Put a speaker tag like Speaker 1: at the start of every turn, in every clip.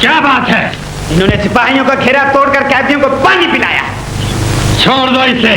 Speaker 1: क्या बात है?
Speaker 2: इन्होंने सिपाहियों का घेरा तोड़कर कैदियों को पानी पिलाया।
Speaker 1: छोड़ दो इसे।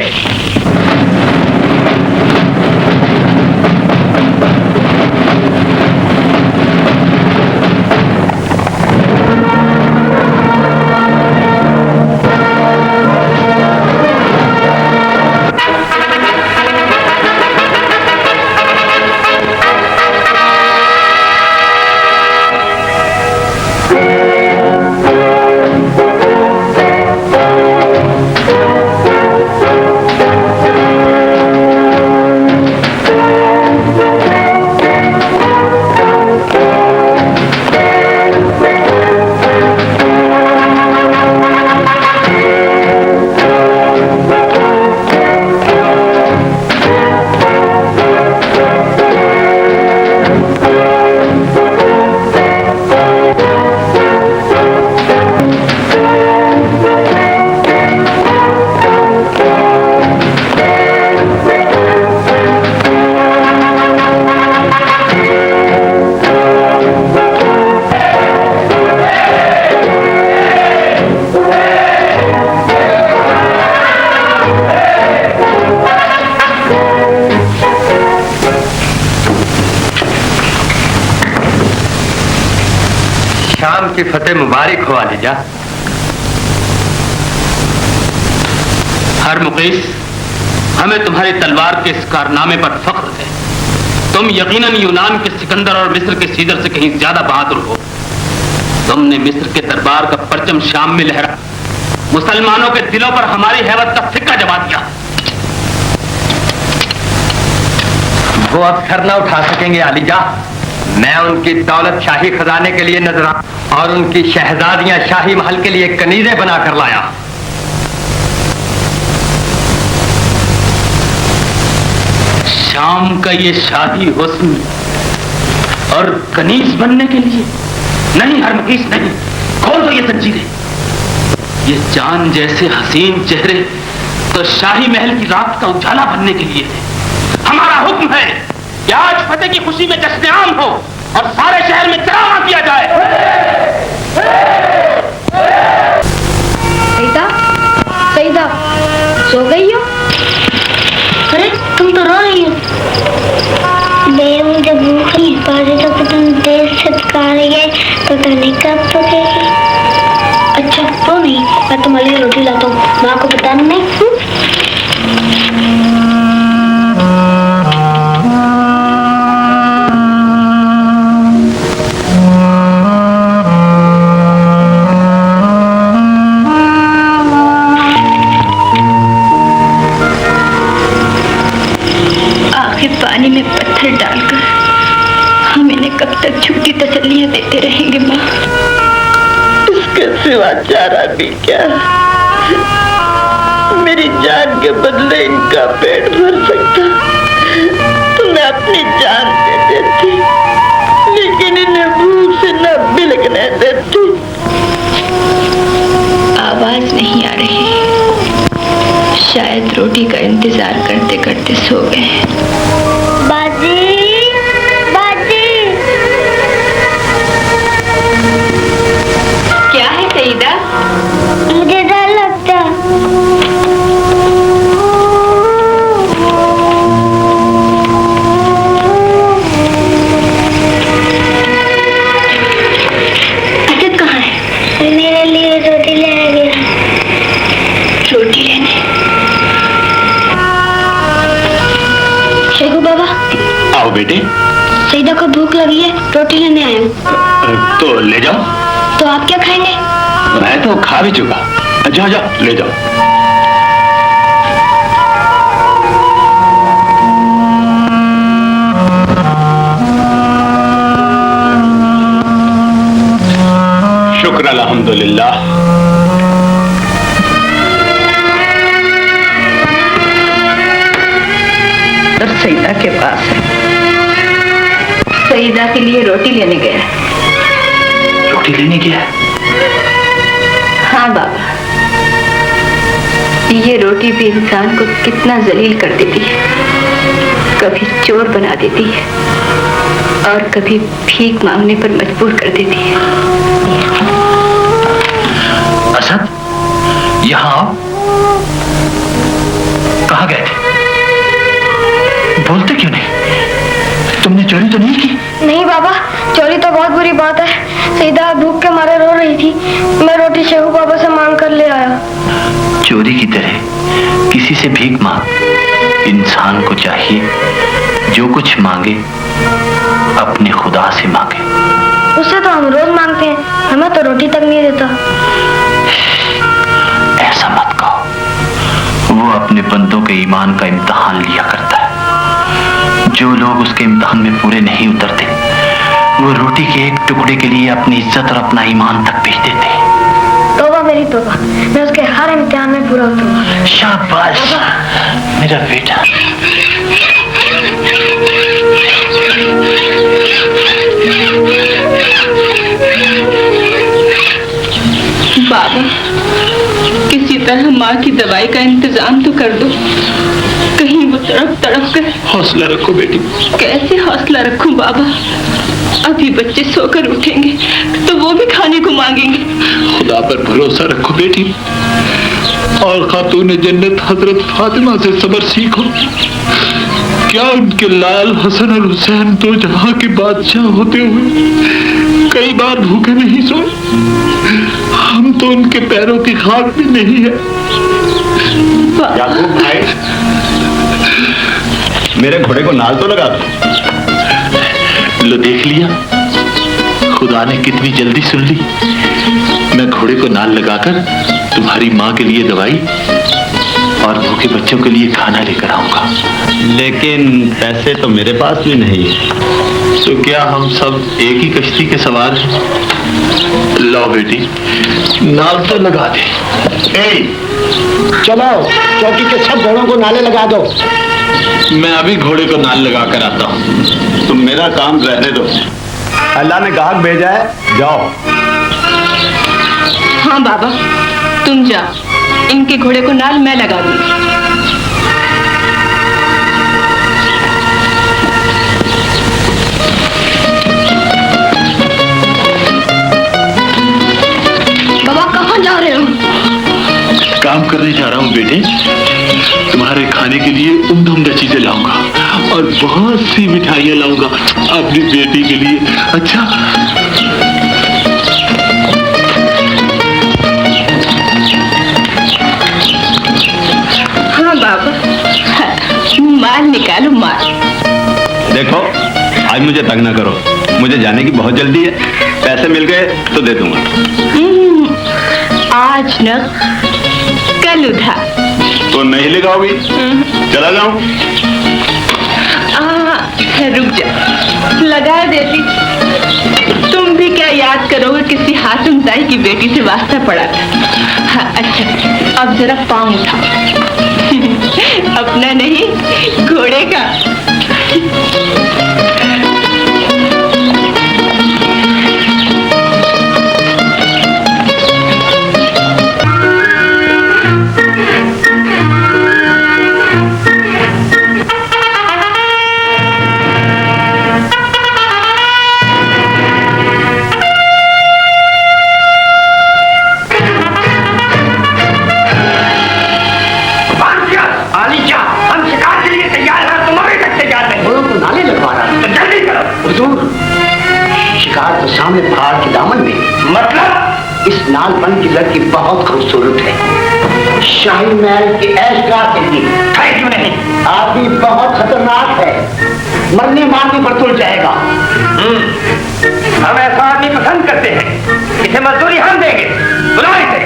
Speaker 3: की फतेह मुबारक हो आलिजा।
Speaker 4: हर मुकीस, हमें तुम्हारी तलवार के इस कारनामे पर फख्र है। तुम यकीनन यूनान के सिकंदर और मिस्र के सीजर से कहीं ज्यादा बहादुर हो। तुमने मिस्र के दरबार का परचम शाम में लहरा, मुसलमानों के दिलों पर हमारी हैबत का सिक्का जमा दिया।
Speaker 3: वो अब सर न उठा सकेंगे आलिजा। मैं उनकी दौलत शाही खजाने के लिए नजरा और उनकी शहजादियां शाही महल के लिए कनीज़ें बनाकर लाया।
Speaker 4: शाम का ये शाही हुस्न और कनीज बनने के लिए नहीं हरमुकीस, नहीं। खोल दो ये जंजीरें। ये चांद जैसे हसीन चेहरे तो शाही महल की रात का उजाला बनने के लिए थे। हमारा हुक्म है कि आज फतेह की खुशी में जश्न आम हो और सारे शहर में ड्रामा किया जाए।
Speaker 5: सईदा, सईदा, सो गई हो?
Speaker 6: अरे तुम तो रो रही हो। मुझे भूख नहीं पाती तो तुम देर से खा रही है तो नहीं कब पकेगी। अच्छा तो नहीं, मैं तुम्हारे लिए रोटी लाता हूँ, माँ को बताना नहीं।
Speaker 5: पानी में पत्थर डालकर हम इन्हें कब तक झूठी तसल्लियां देते रहेंगे माँ?
Speaker 7: इसके सिवा चारा भी क्या? मेरी जान के बदले इनका पेट भर सकता तो मैं अपनी जान दे देती, लेकिन इन्हें भूख से न बिलकने देती।
Speaker 5: आवाज नहीं आ रही, शायद रोटी का इंतजार करते करते सो गए।
Speaker 6: बाजी, बाजी।
Speaker 5: क्या है सईदा?
Speaker 6: मुझे डर लगता।
Speaker 5: अजब कहाँ है?
Speaker 6: मेरे लिए रोटी ले गया।
Speaker 5: रोटी लेने? शेखू बाबा।
Speaker 1: आओ बेटे।
Speaker 5: सईदा को भूख लगी है, रोटी लेने आया हूँ।
Speaker 1: तो ले जाओ।
Speaker 5: तो आप क्या खाएंगे?
Speaker 1: मैं तो खा भी चुका। जाओ जाओ ले जाओ। शुक्र अल्हम्दुलिल्लाह।
Speaker 5: सईदा के पास है। सईदा के लिए रोटी लेने गया।
Speaker 1: रोटी लेने गया?
Speaker 5: हाँ बाबा, ये रोटी भी इंसान को कितना जलील कर देती है। कभी चोर बना देती है और कभी भीख मांगने पर मजबूर कर देती है।
Speaker 4: इज्जत, यहां आओ। कहां गए थे? बोलते क्यों नहीं? तुमने चोरी तो नहीं की?
Speaker 6: नहीं बाबा, चोरी तो बहुत बुरी बात है। सीधा भूख के मारे रो रही थी, मैं रोटी शेहू बाबा से मांग कर ले आया।
Speaker 4: चोरी की तरह किसी से भीख मांग? इंसान को चाहिए जो कुछ मांगे अपने खुदा से मांगे।
Speaker 6: उससे तो हम रोज मांगते हैं, हमें तो रोटी तक नहीं देता।
Speaker 4: ऐसा मत कहो, वो अपने बंदों के ईमान का इम्तिहान लिया करता है। जो लोग उसके इम्तिहान में पूरे नहीं उतरते, वो रोटी के एक टुकड़े के लिए अपनी इज्जत और अपना ईमान तक बेच देते हैं।
Speaker 6: तौबा मेरी तौबा, मैं उसके हर इम्तिहान में पूरा उतरूंगा।
Speaker 4: शाबाश मेरा बेटा।
Speaker 5: बाबा, किसी तरह माँ की दवाई का इंतजाम तो कर दो, कहीं वो तड़प तड़प कर।
Speaker 1: हौसला रखो बेटी।
Speaker 5: कैसे हौसला रखूं बाबा? अभी बच्चे सोकर उठेंगे तो वो भी खाने को मांगेंगे।
Speaker 1: खुदा पर भरोसा रखो बेटी, और खातून जन्नत हजरत फातिमा से सब्र सीखो। क्या उनके लाल हसन और हुसैन तो जहां के बादशाह होते हुए कई बार भूखे नहीं सोए? हम तो उनके पैरों की खाक भी नहीं है।
Speaker 2: याकूब भाई, मेरे घोड़े को नाल तो लगा दो।
Speaker 1: लो देख लिया, खुदा ने कितनी जल्दी सुन ली। मैं घोड़े को नाल लगाकर तुम्हारी माँ के लिए दवाई और भूखे बच्चों के लिए खाना लेकर आऊंगा।
Speaker 2: लेकिन पैसे तो मेरे पास भी नहीं है।
Speaker 1: तो क्या हम सब एक ही कश्ती के सवार हैं? लो बेटी, नाल तो लगा दे।
Speaker 2: चलो चौकी के सब घोड़ों को नाले लगा दो।
Speaker 1: मैं अभी घोड़े को नाल लगा कर आता हूँ।
Speaker 2: तुम मेरा काम रहने दो, अल्लाह ने गाहक भेजा है, जाओ।
Speaker 5: हाँ बाबा, तुम जाओ, इनके घोड़े को नाल मैं लगा दूंगी।
Speaker 6: बाबा कहाँ जा रहे हो?
Speaker 1: काम करने जा रहा हूँ बेटे। तुम्हारे खाने के लिए उम्दा उम्दा चीजें लाऊंगा और बहुत सी मिठाइयाँ लाऊंगा अपनी बेटी के लिए। अच्छा,
Speaker 5: हाँ बाबा, माल निकालो माल।
Speaker 2: देखो, आज मुझे तंग ना करो, मुझे जाने की बहुत जल्दी है। पैसे मिल गए तो दे दूंगा।
Speaker 5: आज न कल उधार।
Speaker 2: तो नहीं लगाओगी? चला जाऊं?
Speaker 5: रुक जा, लगा देती। तुम भी क्या याद करोगे किसी हातिम ताई की बेटी से वास्ता पड़ा था। हाँ, अच्छा, अब जरा पाँव उठाओ। अपना नहीं, घोड़े का।
Speaker 3: शिकार तो सामने पहाड़ के दामन में। मतलब इस नालबन की लड़की बहुत खूबसूरत है, शाही महल के ऐशगाह के लिए। क्यों नहीं? आदमी बहुत खतरनाक है, मरने मारने पर तुल जाएगा।
Speaker 2: हम ऐसा आदमी पसंद करते हैं, इसे मजदूरी हम देंगे। बुलाओ इसे।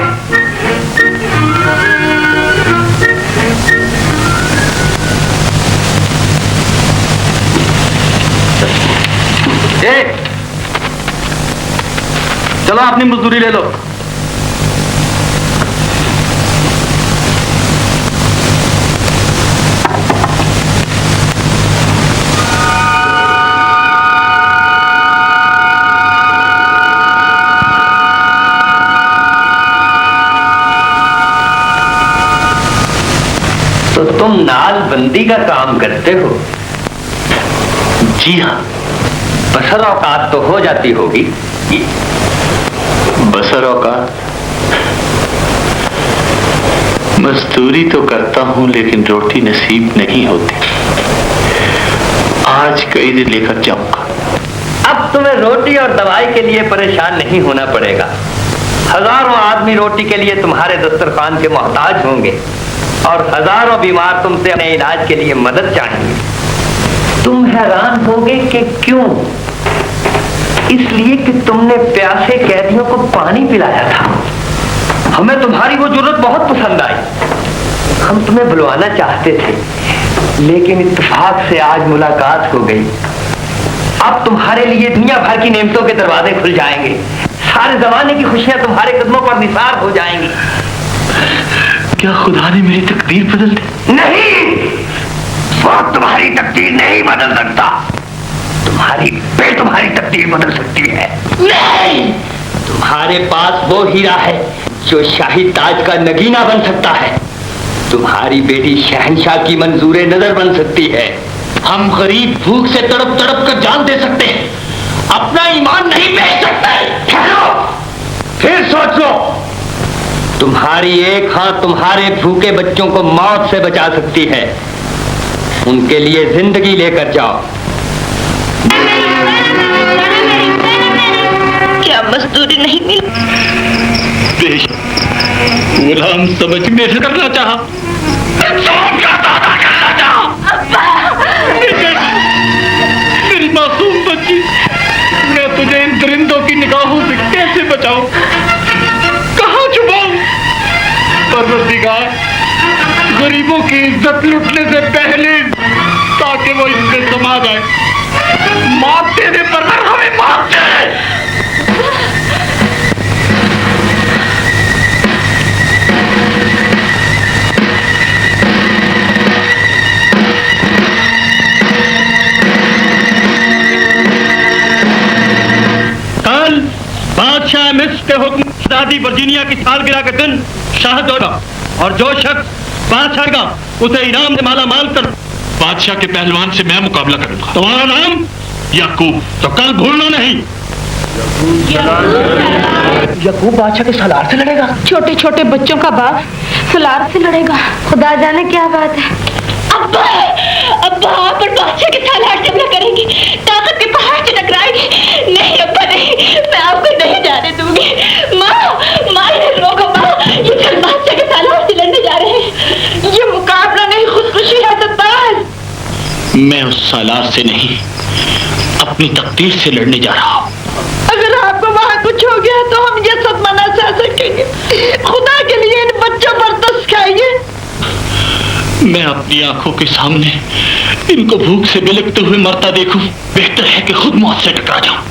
Speaker 4: चलो अपनी मजदूरी ले लो।
Speaker 3: तो तुम नालबंदी का काम करते हो?
Speaker 4: जी हाँ।
Speaker 3: बसर औकात तो हो जाती होगी।
Speaker 1: बसर औकात मजदूरी तो करता हूं लेकिन रोटी नसीब नहीं होती। आज कई दिन लेकर जाऊंगा।
Speaker 3: अब तुम्हें रोटी और दवाई के लिए परेशान नहीं होना पड़ेगा। हजारों आदमी रोटी के लिए तुम्हारे दस्तरखान के मोहताज होंगे और हजारों बीमार तुमसे अपने इलाज के लिए मदद चाहेंगे। तुम हैरान होगे कि क्यों? इसलिए कि तुमने प्यासे कैदियों को पानी पिलाया था। हमें तुम्हारी वो जरूरत बहुत पसंद आई। हम तुम्हें बुलवाना चाहते थे लेकिन इत्तेफाक से आज मुलाकात हो गई। अब तुम्हारे लिए दुनिया भर की नेमतों के दरवाजे खुल जाएंगे। सारे जमाने की खुशियां तुम्हारे कदमों पर निसार हो जाएंगी।
Speaker 1: क्या खुदा ने मेरी तकदीर बदल दी?
Speaker 3: नहीं, वो तुम्हारी तकदीर नहीं बदल सकता। तुम्हारी तुम्हारी तकदीर बदल सकती है। नहीं, तुम्हारे पास वो हीरा है जो शाही ताज का नगीना बन सकता है। तुम्हारी बेटी शहंशाह की मंजूर नजर बन सकती है। हम गरीब भूख से तड़प तड़प कर जान दे सकते हैं, अपना ईमान नहीं बेच सकते। ठहरो, फिर सोच लो। तुम्हारी एक हाथ तुम्हारे भूखे बच्चों को मौत से बचा सकती है। उनके लिए जिंदगी लेकर जाओ।
Speaker 6: क्या मजदूरी नहीं मिली?
Speaker 1: गुलाम समझने से करना चाहा, मेरी मासूम बच्ची, मैं तुझे इन दरिंदों की निगाहों से कैसे बचाऊं? कहाँ छुपाऊं? परवरदिगार, गरीबों की इज्जत लुटने से पहले ताकि वो इससे समा जाए। मौत देने पर हमें मौत दे। कल बादशाह मिस्र के हुक्म दादी वर्जीनिया की सालगिरह के दिन शहद और जो शख्स बात छाएगा उसे इनाम से माला माल कर बादशाह के पहलवान से मैं मुकाबला करूंगा। तुम्हारा नाम याकूब, तो कल भूलना नहीं।
Speaker 3: याकूब बादशाह के सालार से लड़ेगा?
Speaker 5: छोटे छोटे बच्चों का बाप सलार से लड़ेगा?
Speaker 6: खुदा जाने क्या बात है। अब्बा, अब्बा आप और बादशाह के सालार से हमला करेंगे, ताकत के पहाड़ से टकराएंगे। नहीं अब्बा नहीं, मैं आपको नहीं जाने दूंगी। माँ, माँ इन्हें रोको माँ, ये कल बादशाह के सालार से लड़ने जा रहे हैं। ये मुकाबला नहीं, खुदकुशी है सत्तार।
Speaker 1: मैं उस सालार से नहीं, अपनी तकदीर से लड़ने जा रहा हूँ।
Speaker 6: अगर आपको वहाँ कुछ हो गया तो हम ये सदमा न सह सकेंगे। खुदा के लिए इन बच्चों पर तरस खाइए।
Speaker 1: मैं अपनी आंखों के सामने इनको भूख से बिलखते हुए मरता देखूं, बेहतर है कि खुद मौत से टकरा जाऊं।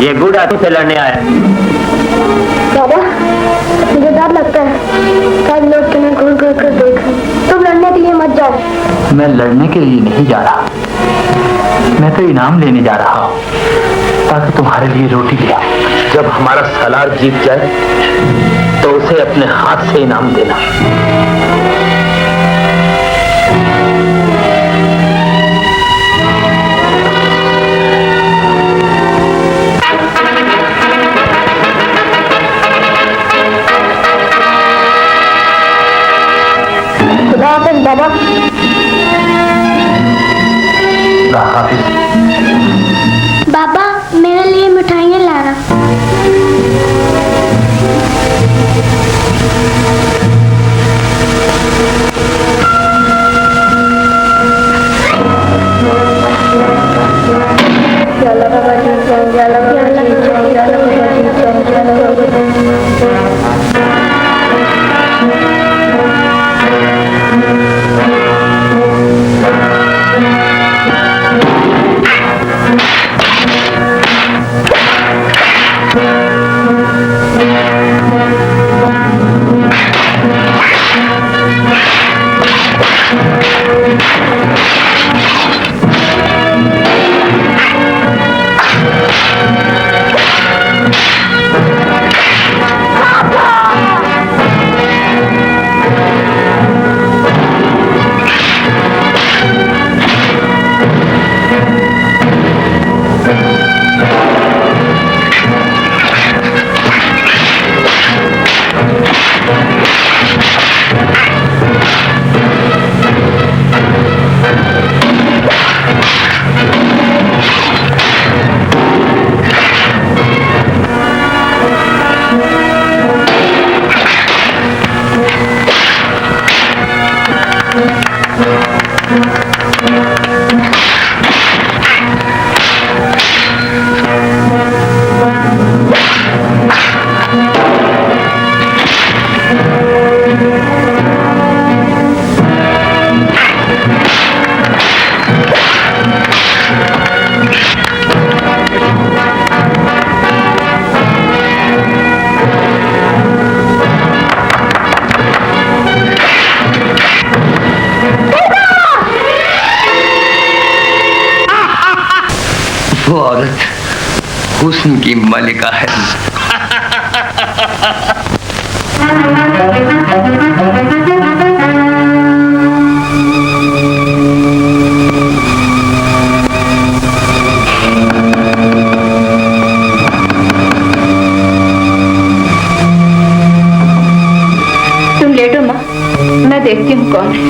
Speaker 3: ये बूढ़ा तुझसे लड़ने आया।
Speaker 6: बाबा, मुझे डर लगता है। सब लोग तुम्हें घूर घूर कर देखें। तुम लड़ने के लिए मत जाओ।
Speaker 3: मैं लड़ने के लिए नहीं जा रहा, मैं तो इनाम लेने जा रहा हूँ ताकि तुम्हारे लिए रोटी ले आऊं। जब हमारा सालार जीत जाए तो उसे अपने हाथ से इनाम देना।
Speaker 6: बाबा, बाबा मेरे लिए मिठाइयाँ लाना।
Speaker 3: वो औरत हुस्न की मलिका है।
Speaker 6: तुम लेटो माँ, मैं देखती हूँ कौन है।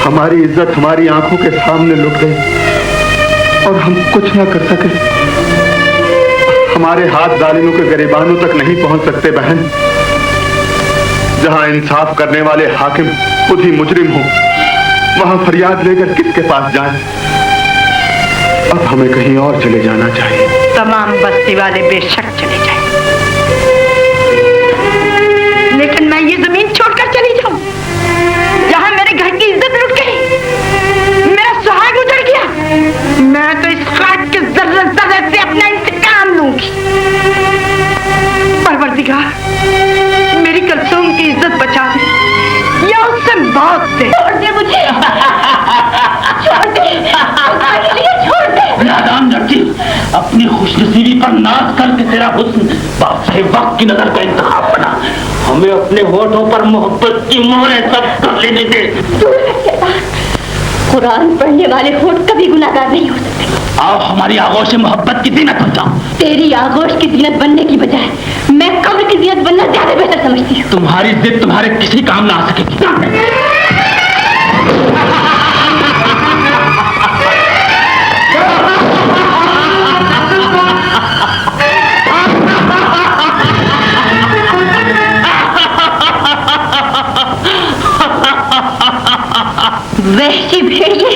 Speaker 8: हमारी इज्जत हमारी आंखों के सामने लुट गई और हम कुछ ना कर सके। हमारे हाथ जालिमों के गरिबानों तक नहीं पहुंच सकते बहन। जहां इंसाफ करने वाले हाकिम खुद ही मुजरिम हो, वहां फरियाद लेकर किसके पास जाएं? अब हमें कहीं और चले जाना चाहिए।
Speaker 9: तमाम बस्ती वाले बेशक चले जाएं, लेकिन मैं ये जमीन छोड़कर चली जाऊं जहां मेरे घर की इज्जत लुट गई, मेरा सुहाग उजड़ गया। मैं तो इस खाक के जर्रे जर्रे से अपना इंतकाम लूंगी। परवरदिगार, मेरी कलसूम की इज्जत बचा दे या उससे मौत दे।
Speaker 6: छोड़ दे मुझे, छोड़ दे, छोड़ दे।
Speaker 4: नादान लड़की, अपनी खुशनसीबी पर नाज करके तेरा हुस्न बादशाह वक्त की नजर का इंतखाब बना। हमें अपने होठों पर मोहब्बत की मोहरें सब कर लेने दे।
Speaker 6: कुरान पढ़ने वाले होठ कभी गुनाहगार नहीं हो सकते।
Speaker 4: आओ हमारी आगोश मोहब्बत की जीनत बन जाओ।
Speaker 6: तेरी आगोश की जीनत बनने की बजाय मैं कब्र की जीनत बनना ज्यादा बेहतर समझती हूँ।
Speaker 4: तुम्हारी जिद तुम्हारे किसी काम ना आ सकेगी।
Speaker 6: वैसी भेड़िए,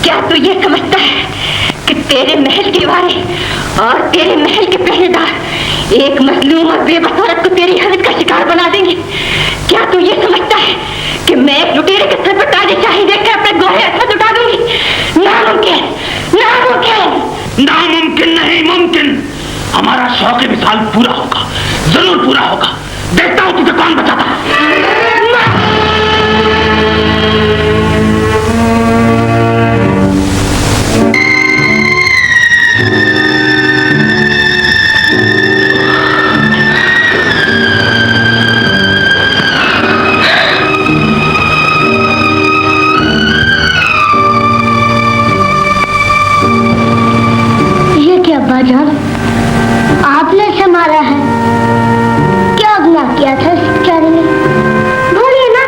Speaker 6: क्या तू ये समझता है कि तेरे महल के वारे और तेरे महल के पहरेदार एक मजलूम और बेबस औरत को तेरी हरकत का शिकार बना देंगे? क्या तू ये समझता है कि मैं एक लुटेरे के सर पर ताजशाही देखकर अपने गोरे हाथ उठा दूंगी? नामुमकिन, नामुमकिन।
Speaker 4: नामुमकिन नहीं, मुमकिन। हमारा शौक विशाल पूरा होगा, जरूर पूरा होगा। देखता हूं तुझे कौन बचाता है।
Speaker 6: अब्बाजान, आपने इसे मारा है? क्या गुनाह किया था इस बेचारे ने? बोलिए ना।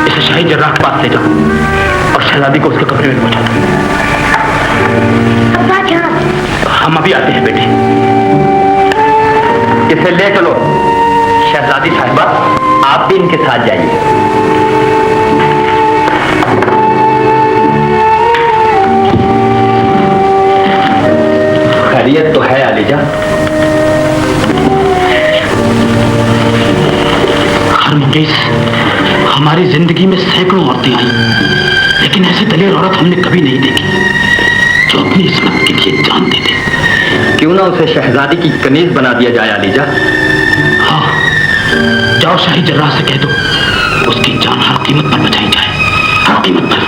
Speaker 4: इसे शाही जर्राह के पास ले जाओ और शहजादी को उसके कमरे में पहुंचा दो।
Speaker 6: अब्बाजान,
Speaker 4: हम अभी आते हैं बेटे।
Speaker 3: इसे ले चलो। शहजादी साहिबा, आप भी इनके साथ जाइए। खैरियत तो है आलिजा?
Speaker 4: हरमुकेश, हमारी जिंदगी में सैकड़ों औरतें आई, लेकिन ऐसी दलेर औरत हमने कभी नहीं देखी जो अपनी इस्मत के लिए जान दे दे।
Speaker 3: क्यों ना उसे शहजादी की कनीज बना दिया जाए आलिजा?
Speaker 4: हाँ, जाओ शाही जर्राह से कह दो उसकी जान हर कीमत पर बचाई जाए, हर कीमत पर।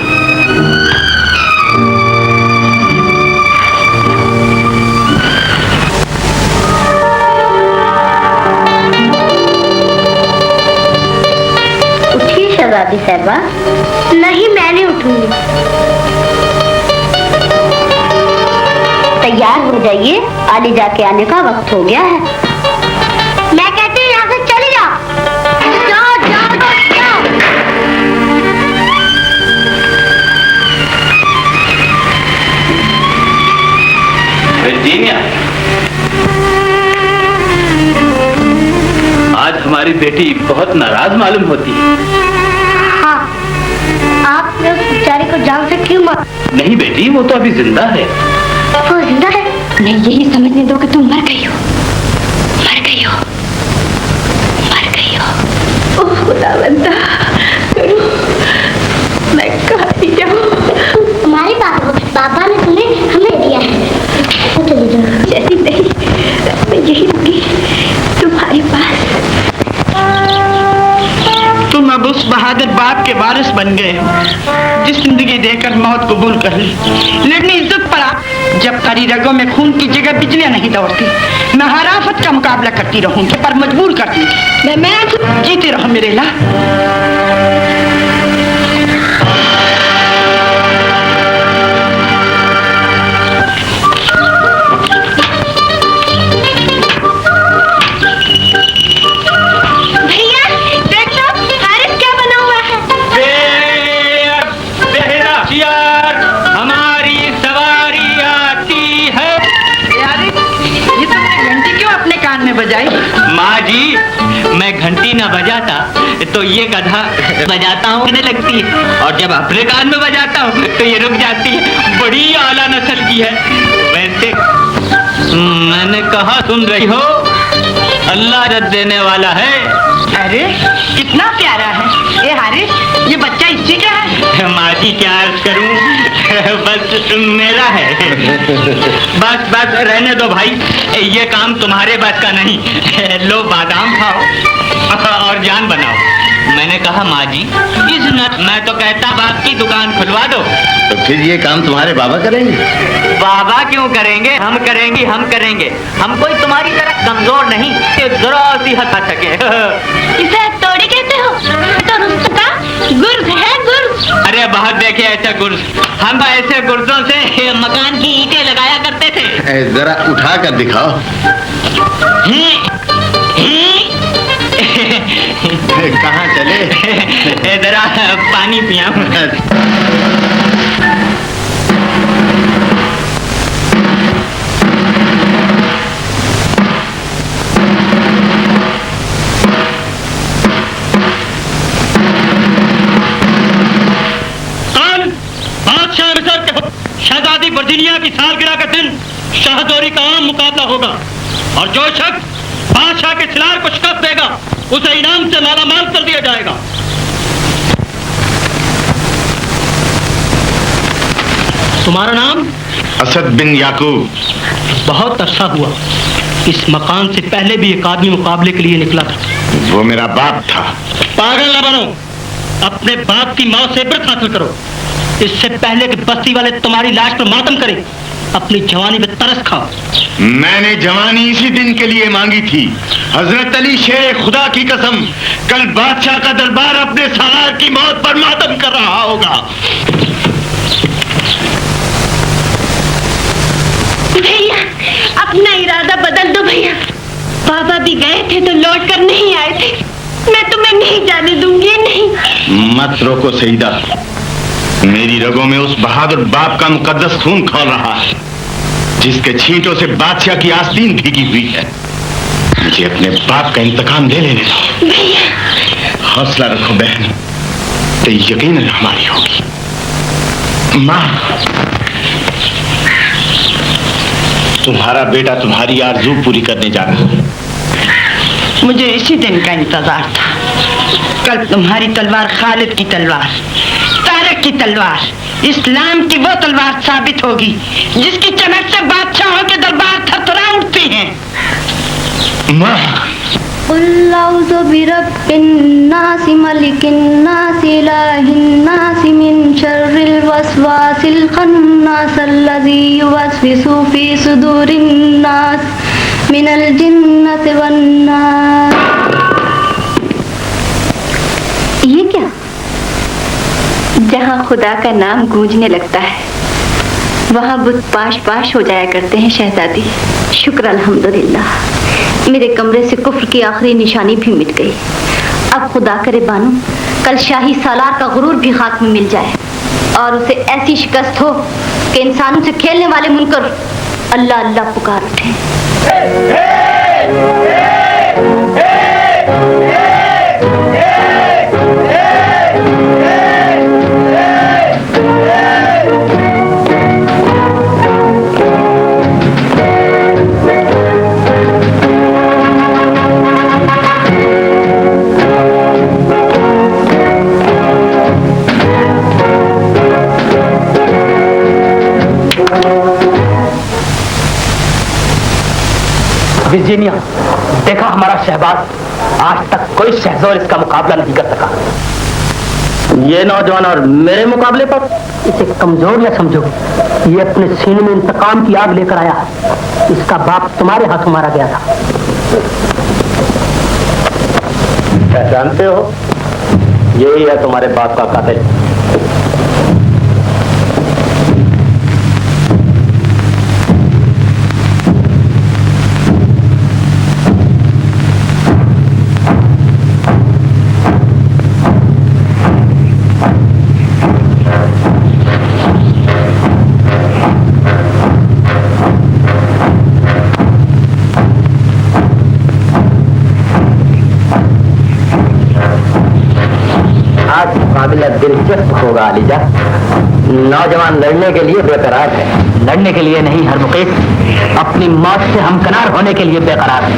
Speaker 6: उठिए शहजादी साहिबा। नहीं, मैं नहीं उठूंगी। तैयार हो जाइए, आलिजा के आने का वक्त हो गया है। मैं कहती हूँ यहाँ से चली जाओ। जाओ जाओ जाओ।
Speaker 2: आज हमारी
Speaker 4: तुम्हारी बेटी बहुत नाराज मालूम होती है।
Speaker 6: हाँ, आपने उस बेचारे को जान से क्यों मारा?
Speaker 4: नहीं बेटी, वो तो अभी जिंदा है।
Speaker 6: वो जिंदा है? नहीं, यही समझने दो कि तुम मर गई हो, मर गई हो, मर गई हो। ओह खुदावंदा, मैं कहाँ जाऊँ? हमारे पापा ने तुम्हें हमें दिया है। चले जाओ। जैसी नहीं, मैं यही रहूंगी तुम्हारे पास।
Speaker 9: तुम अब उस बहादुर बाप के वारिस बन गए हो जिस जिंदगी देकर मौत कबूल कर ली। लेकिन इज्जत पड़ा जब तारी रगों में खून की जगह बिजलियां नहीं दौड़ती। मैं हर आफत का मुकाबला करती रहूंगी पर मजबूर कर दूंगी। मैं जीते रहो मेरे ला। बजाई?
Speaker 4: माँ जी, मैं घंटी ना बजाता तो ये गधा बजाता हूँ कहने लगती है, और जब अपने कान में बजाता हूँ तो ये रुक जाती है। बड़ी आला नस्ल की है। वैसे मैंने कहा सुन रही हो, अल्लाह रद देने वाला है।
Speaker 9: अरे कितना प्यारा है ये हारिस, ये बच्चा इसी का है।
Speaker 4: माँ जी क्या अर्ज करूं, बस मेरा है। बस बस रहने दो भाई, ये काम तुम्हारे बस का नहीं। लो बादाम खाओ और जान बनाओ। मैंने कहा माँ जी, मैं तो कहता बाप की दुकान खुलवा दो।
Speaker 2: तो फिर ये काम तुम्हारे बाबा करेंगे?
Speaker 4: बाबा क्यों करेंगे, हम करेंगे, हम करेंगे। हम कोई तुम्हारी तरह कमजोर नहीं, जरा सी हटा सके।
Speaker 6: इसे तोड़ी कहते हो? तो रुस्तम का गुर्ज है, गुर्ज।
Speaker 4: अरे बहुत देखे ऐसे गुर्ज, हम ऐसे गुर्जों से मकान की ईंटें लगाया करते थे।
Speaker 2: जरा उठा कर दिखाओ। कहाँ चले?
Speaker 4: जरा पानी पियाऊं।
Speaker 10: शहजादी वर्जीनिया की सालगिरह का दिन शाहदौरी का आम मुकाबला होगा और जो शख्स बादशाह के खिलाफ को शिकस्त देगा उसे इनाम से मालामाल कर दिया जाएगा। तुम्हारा नाम?
Speaker 8: असद बिन याकूब।
Speaker 10: बहुत अच्छा हुआ, इस मकान से पहले भी एक आदमी मुकाबले के लिए निकला था।
Speaker 8: वो मेरा बाप था।
Speaker 10: पागल न बनो, अपने बाप की मौत से इबरत हासिल करो। इससे पहले कि बस्ती वाले तुम्हारी लाश पर मातम करें, अपनी जवानी पे तरस खाओ।
Speaker 8: मैंने जवानी इसी दिन के लिए मांगी थी। हजरत अली शेर खुदा की कसम, कल बादशाह का दरबार अपने सालार की मौत पर मातम कर रहा होगा।
Speaker 6: भैया अपना इरादा बदल दो भैया। बाबा भी गए थे तो लौट कर नहीं आए थे। मैं तुम्हें नहीं जाने दूंगी, नहीं।
Speaker 8: मत रोको सईदा, मेरी रगों में उस बहादुर बाप का मुकद्दस खून खौल रहा है जिसके छींटों से बादशाह की आस्तीन भीगी हुई है। मुझे अपने बाप का इंतकाम ले लेने दो। हौसला रखो बहन, तो यकीनन हमारी होगी। माँ, तुम्हारा बेटा तुम्हारी आरज़ू पूरी करने जा रहा है।
Speaker 9: मुझे इसी दिन का इंतजार था। कल तुम्हारी तलवार खालिद की तलवार, तारक की तलवार, इस्लाम की वो तलवार साबित होगी जिसकी चमक से बादशाहों के दरबार थरथरा उठते हैं।
Speaker 8: माँ,
Speaker 6: उल्लाउज़ु बिरब्बिन्नास मलिकिन्नास इलाहिन्नास मिन शर्रिल वस्वासिल खन्नास अल्लज़ी युवस्विसु फी सुदूरिन्नास मिनल जिन्नति वन्नास। ये क्या? जहाँ खुदा का नाम गूंजने लगता है वहाँ बुत पाश पाश हो जाया करते हैं शहजादी। शुक्र अल्हम्दुलिल्लाह, मेरे कमरे से कुफ्र की आखिरी निशानी भी मिट गई। अब खुदा करे बानो कल शाही सालार का गुरूर भी खाक में मिल जाए और उसे ऐसी शिकस्त हो कि इंसानों से खेलने वाले मुनकर अल्लाह अल्लाह पुकार उठे।
Speaker 4: देखा हमारा शहबाज, आज तक कोई शहजोर इसका मुकाबला नहीं कर सका। ये नौजवान और मेरे मुकाबले पर इसे कमजोर न समझो। ये अपने सीने में इंतकाम की आग लेकर आया है। इसका बाप तुम्हारे हाथों मारा गया था। क्या जानते हो, यही है तुम्हारे बाप का कातिल। दिलचस्प होगा अलीजा। नौजवान लड़ने के लिए बेकरार है। लड़ने के लिए नहीं हरमुकेश, अपनी मौत से हमकनार होने के लिए बेकरार है।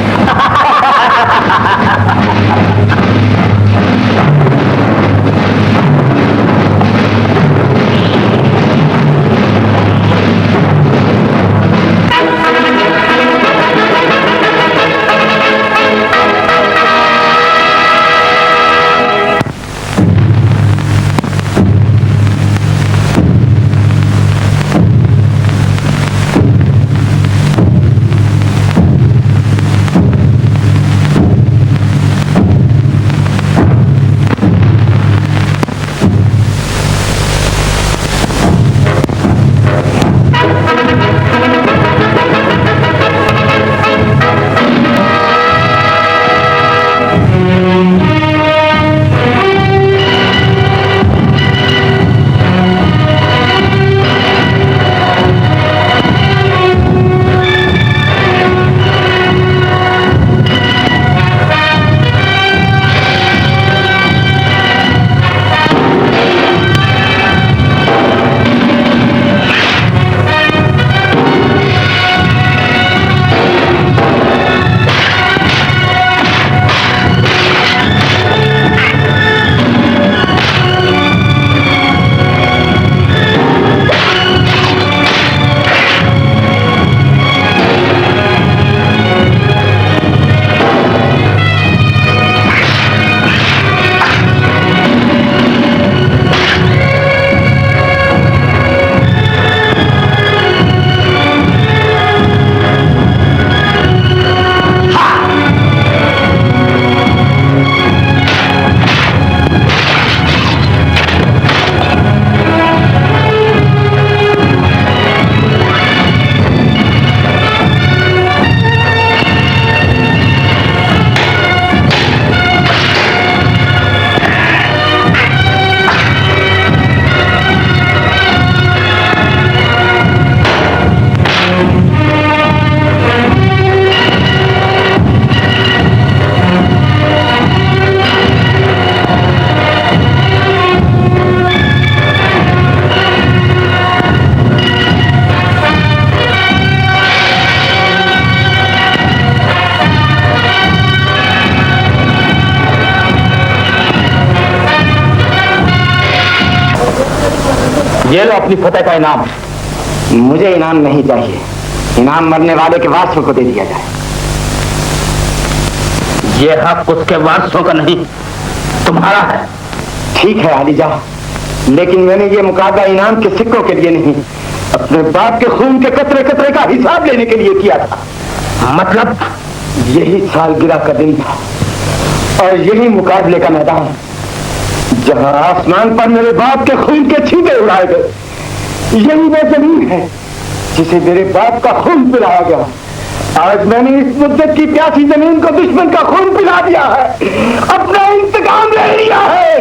Speaker 4: ये लो अपनी फतेह का इनाम।
Speaker 3: मुझे इनाम नहीं चाहिए, इनाम मरने वाले के वारसों को दे दिया जाए।
Speaker 4: ये हक उसके वारसों का नहीं, तुम्हारा है।
Speaker 3: ठीक है आलिजा, लेकिन मैंने ये मुकाबला इनाम के सिक्कों के लिए नहीं, अपने बाप के खून के कतरे कतरे का हिसाब लेने के लिए किया था।
Speaker 4: मतलब
Speaker 3: यही सालगिरह का दिन था और यही मुकाबले का मैदान, जहां आसमान पर मेरे बाप के खून के छींटे उड़ाए गए। यही वो जमीन है जिसे मेरे बाप का खून पिलाया गया। आज मैंने इस मुद्दत की प्यासी जमीन को दुश्मन का खून पिला दिया है, अपना इंतकाम ले लिया है।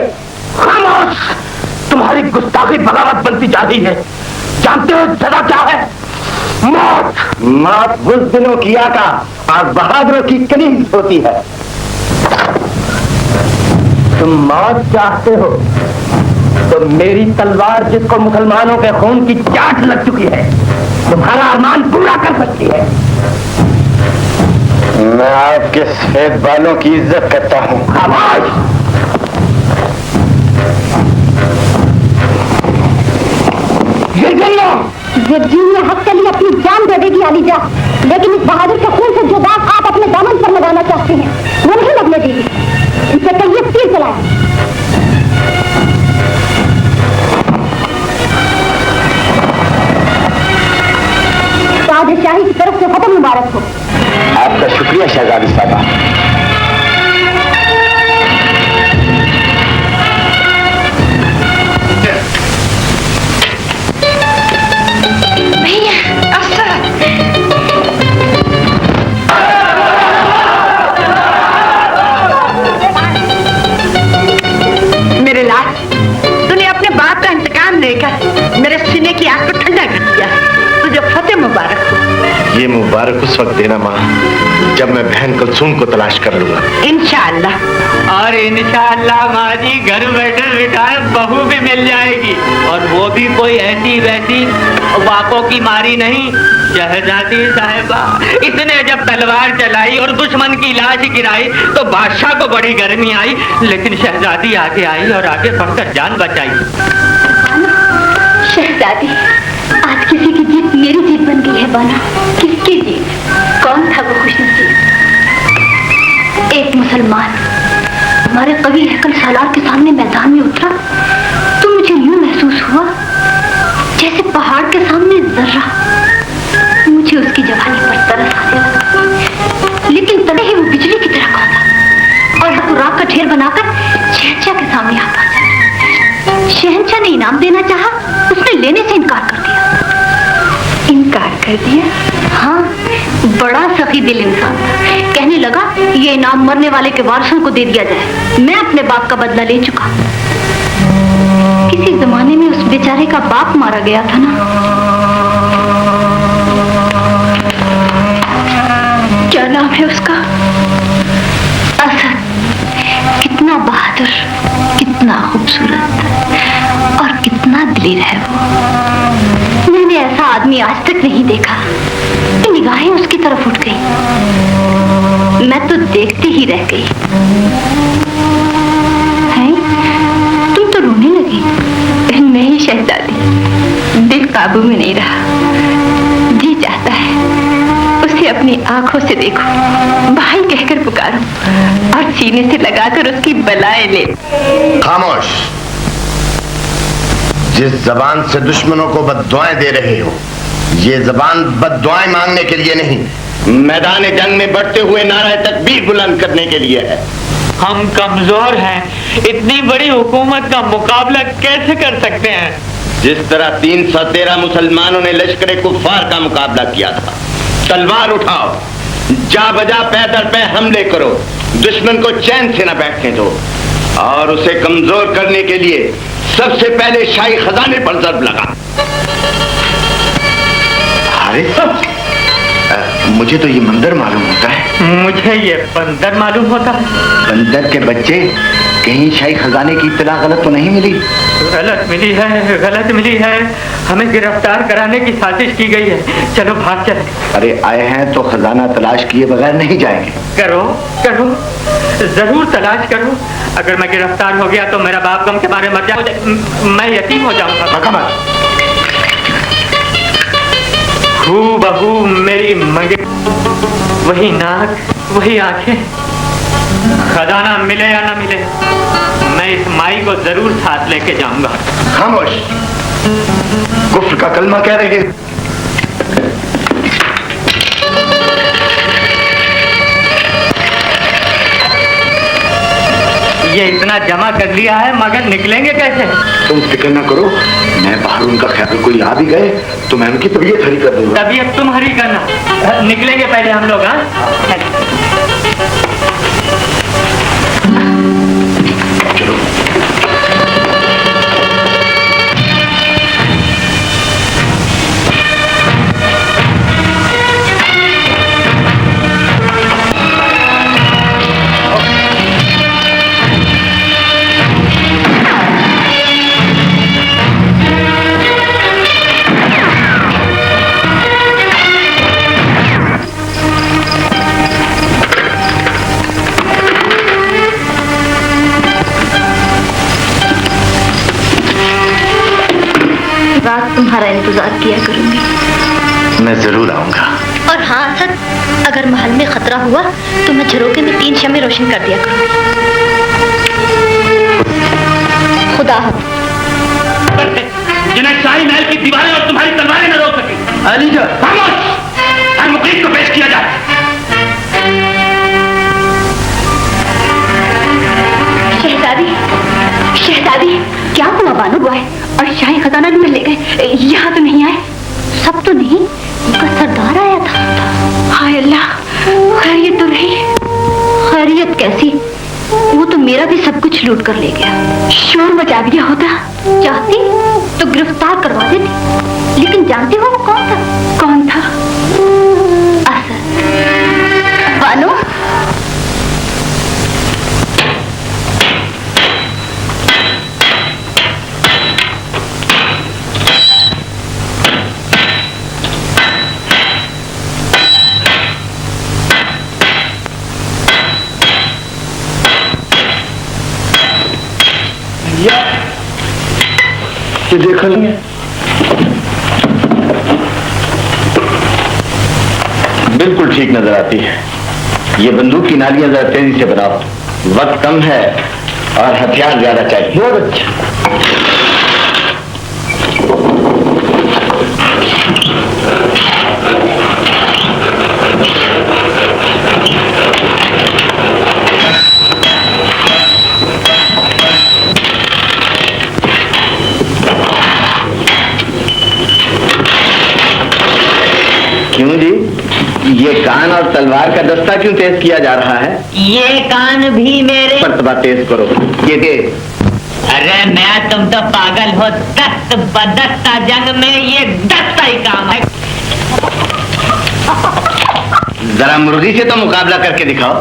Speaker 4: खामोश, तुम्हारी गुस्ताखी बगावत बनती जा रही है। जानते हो सजा क्या है? मौत।
Speaker 3: मौत बुज़दिलों की आका और बहादुरों की कनीज होती है।
Speaker 4: तुम मौत चाहते हो तो मेरी तलवार, जिसको मुसलमानों के खून की चाट लग चुकी है, तुम्हारा अरमान पूरा कर सकती है।
Speaker 3: मैं आपके सफेद बालों की इज्जत करता हूँ।
Speaker 4: खामोश।
Speaker 6: वर्जीनिया हक के लिए अपनी जान दे देगी आलिजा। लेकिन इस बहादुर के खून से जो दाग आप अपने दामन पर लगाना चाहते हैं वो नहीं लगने देगी। इसे कहिए तीर चलाएं। शाही की तरफ से फतह मुबारक हो।
Speaker 3: आपका शुक्रिया शहजादी साहबा।
Speaker 9: भैया मेरे लाल, तूने अपने बाप का इंतकाम लेकर मेरे सीने की आग को ठंडा कर दिया। तुझे फतेह मुबारक हो।
Speaker 8: ये मुबारक उस वक्त देना माँ जब मैं बहन कुलसूम को तलाश कर लूंगा।
Speaker 9: इंशाअल्लाह।
Speaker 4: और इंशाअल्लाह माँ जी घर बैठे बिठाए बहू भी मिल जाएगी, और वो भी कोई ऐसी वैसी बापों की मारी नहीं। शहजादी साहिबा, इसने जब तलवार चलाई और दुश्मन की लाश गिराई तो बादशाह को बड़ी गर्मी आई, लेकिन शहजादी आगे आई और आगे बढ़कर जान बचाई।
Speaker 6: शहजादी, आज किसी की जीत मेरी जीत बन गई है बाना। किसकी जीत? कौन था वो खुशनसीब? एक मुसलमान हमारे कवि हैकल सालार के सामने मैदान में उतरा तो मुझे यूं महसूस हुआ जैसे पहाड़ के सामने जर्रा। मुझे उसकी जवानी पर तरस आने लगा, लेकिन तले ही वो बिजली की तरह कौंधा और हकु राख का ढेर बनाकर शहंशाह के सामने आ पहुंचा। शहंशाह ने इनाम देना चाहा, उसने लेने से इनकार कर दिया। इनकार कर दिया? हाँ, बड़ा सखी दिल इंसान था। कहने लगा ये इनाम मरने वाले के वारसों को दे दिया जाए। मैं अपने बाप का बदला ले चुका। किसी जमाने में उस बेचारे का बाप मारा गया था ना। क्या नाम है उसका? असद। कितना बहादुर, कितना खूबसूरत और कितना दिलेर है वो। मैंने ऐसा आदमी आज तक नहीं देखा। निगाहें उसकी तरफ उठ गई, मैं तो देखते ही रह गई। हैं? तुम तो रोने लगी। नहीं शहजादी, दिल काबू में नहीं रहा। जी चाहता है उसे अपनी आंखों से देखो, भाई कहकर पुकारो और सीने से लगाकर उसकी बलाएं ले।
Speaker 8: खामोश। जिस जबान से दुश्मनों को बद्दुआएं दे रहे हो, ये जबान बद्दुआएं मांगने के लिए नहीं, मैदान जंग में बढ़ते हुए नारा तकबीर बुलंद करने के लिए है।
Speaker 4: हम कमजोर हैं, इतनी बड़ी हुकूमत का मुकाबला कैसे कर सकते हैं?
Speaker 8: जिस तरह 313 मुसलमानों ने लश्कर कुफ्फार का मुकाबला किया था। तलवार उठाओ, जा बजा पैदल पे हमले करो, दुश्मन को चैन से न बैठने दो, और उसे कमजोर करने के लिए सबसे पहले शाही खजाने पर ज़र्ब लगा। अरे मुझे तो ये मंदिर मालूम होता है।
Speaker 4: मुझे ये बंदर मालूम होता है।
Speaker 3: बंदर के बच्चे, कहीं शाही खजाने की इत्तला गलत तो नहीं मिली?
Speaker 4: गलत मिली है, गलत मिली है। हमें गिरफ्तार कराने की साजिश की गई है। चलो भाग चले।
Speaker 3: अरे आए हैं तो खजाना तलाश किए बगैर नहीं जाएंगे।
Speaker 4: करो करो, जरूर तलाश करो। अगर मैं गिरफ्तार हो गया तो मेरा बाप गम के मारे मर जाए, मैं यतीम हो जाऊंगा। बहू मेरी मंगे, वही नाक, वही आंखें। खजाना मिले या ना मिले, मैं इस माई को जरूर साथ लेके जाऊंगा।
Speaker 8: खामोश, कुफ्र का कलमा कह रहे हैं।
Speaker 4: ये इतना जमा कर लिया है, मगर निकलेंगे कैसे?
Speaker 8: तुम फिक्र ना करो, मैं बाहर उनका ख्याल, कोई आ भी गए तो मैं उनकी तबीयत हरी कर दूंगा।
Speaker 4: तबीयत तुम हरी करना, निकलेंगे पहले हम लोग। हाँ
Speaker 8: चलो।
Speaker 6: रात तुम्हारा इंतजार किया करूंगी।
Speaker 8: मैं जरूर आऊंगा।
Speaker 6: और हाँ असद, अगर महल में खतरा हुआ तो मैं झरोके में 3 शम्मे रोशन कर दिया करूंगी। खुदा हाफ़िज़।
Speaker 4: जिन्हें शाही महल की दीवारें और तुम्हारी तलवारें न रोक सके। अलीजा, हर मुक़ीद को पेश किया जाए।
Speaker 6: शहजादी, क्या हुआ बानो बुआ और शाही खजाना भी ले गए? यहाँ तो नहीं आए। सब तो नहीं, उनका सरदार आया था। हाय अल्लाह, खैरियत तो रही। खैरियत कैसी? वो तो मेरा भी सब कुछ लूट कर ले गया। शोर मचा दिया होता। चाहती तो गिरफ्तार करवा देती, लेकिन जानती हो वो कौन था? कौन था? असद। बानो,
Speaker 3: ये देखा नहीं है?
Speaker 2: बिल्कुल ठीक नजर आती है। ये बंदूक की नालियां जरा तेजी से बनाओ, वक्त कम है और हथियार ज्यादा चाहिए।
Speaker 3: बहुत अच्छा।
Speaker 2: क्यों जी, ये कान और तलवार का दस्ता क्यों तेज किया जा रहा है?
Speaker 9: ये कान भी मेरे।
Speaker 2: मर्तबा तेज करो। ये तेज।
Speaker 9: अरे मैं तुम तो पागल हो। दस्त बदस्ता जंग में ये दस्ता ही काम है।
Speaker 2: जरा मुर्गी से तो मुकाबला करके दिखाओ।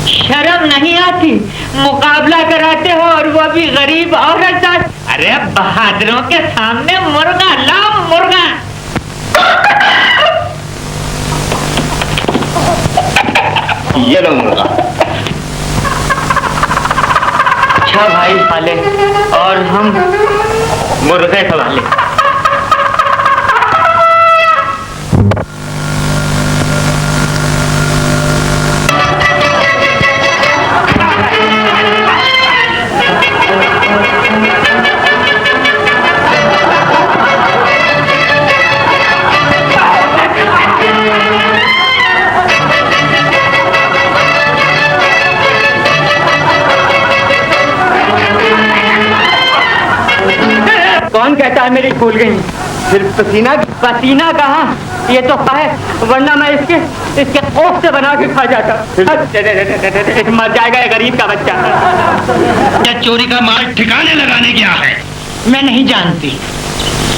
Speaker 9: शर्म नहीं आती? मुकाबला कराते हो और वो भी गरीब औरत साथ। अरे बहादुरों के सामने मुर्गा लाओ, मुर्गा।
Speaker 2: ये लो मुर्गा।
Speaker 9: अच्छा भाई साले, और हम मुर्गे खवाले। कौन कहता है मेरी भूल गई? सिर्फ पसीना। पसीना कहाँ? ये तो है, वरना मैं इसके खौफ से बना के खा जाता। मर जाएगा ये गरीब का बच्चा।
Speaker 8: क्या चोरी का माल ठिकाने लगाने गया है?
Speaker 9: मैं नहीं जानती।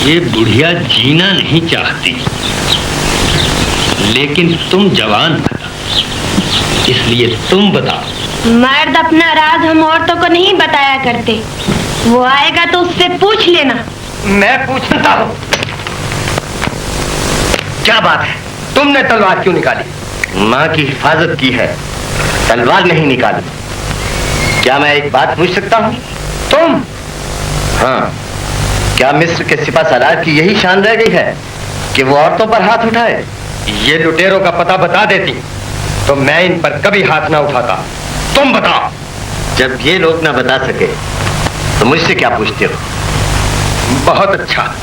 Speaker 8: ये बुढ़िया जीना नहीं चाहती, लेकिन तुम जवान था, इसलिए तुम बताओ।
Speaker 6: मर्द अपना राज हम औरतों को नहीं बताया करते। वो आएगा तो उससे पूछ लेना।
Speaker 3: मैं पूछता हूँ, क्या बात है? तुमने तलवार क्यों निकाली?
Speaker 2: माँ की हिफाजत की है, तलवार नहीं निकाली। क्या मैं एक बात पूछ सकता हूँ?
Speaker 3: तुम?
Speaker 2: हाँ, क्या मिस्र के सिपा सालार की यही शान रह गई है कि वो औरतों पर हाथ उठाए?
Speaker 3: ये लुटेरों का पता बता देती तो मैं इन पर कभी हाथ ना उठाता। तुम बताओ।
Speaker 2: जब ये लोग ना बता सके तो मुझसे क्या पूछते हो?
Speaker 3: बहुत अच्छा।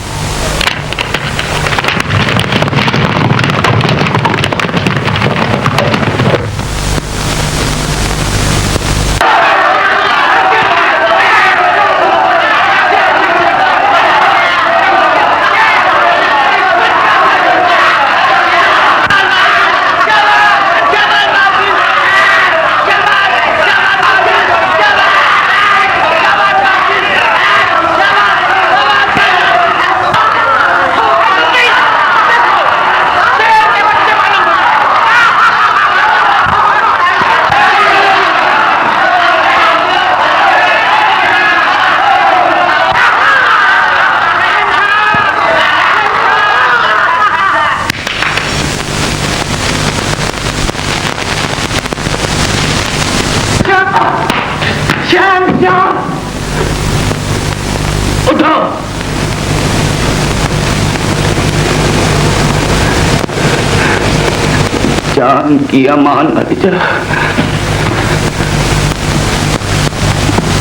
Speaker 3: जान की अमान अलीजा।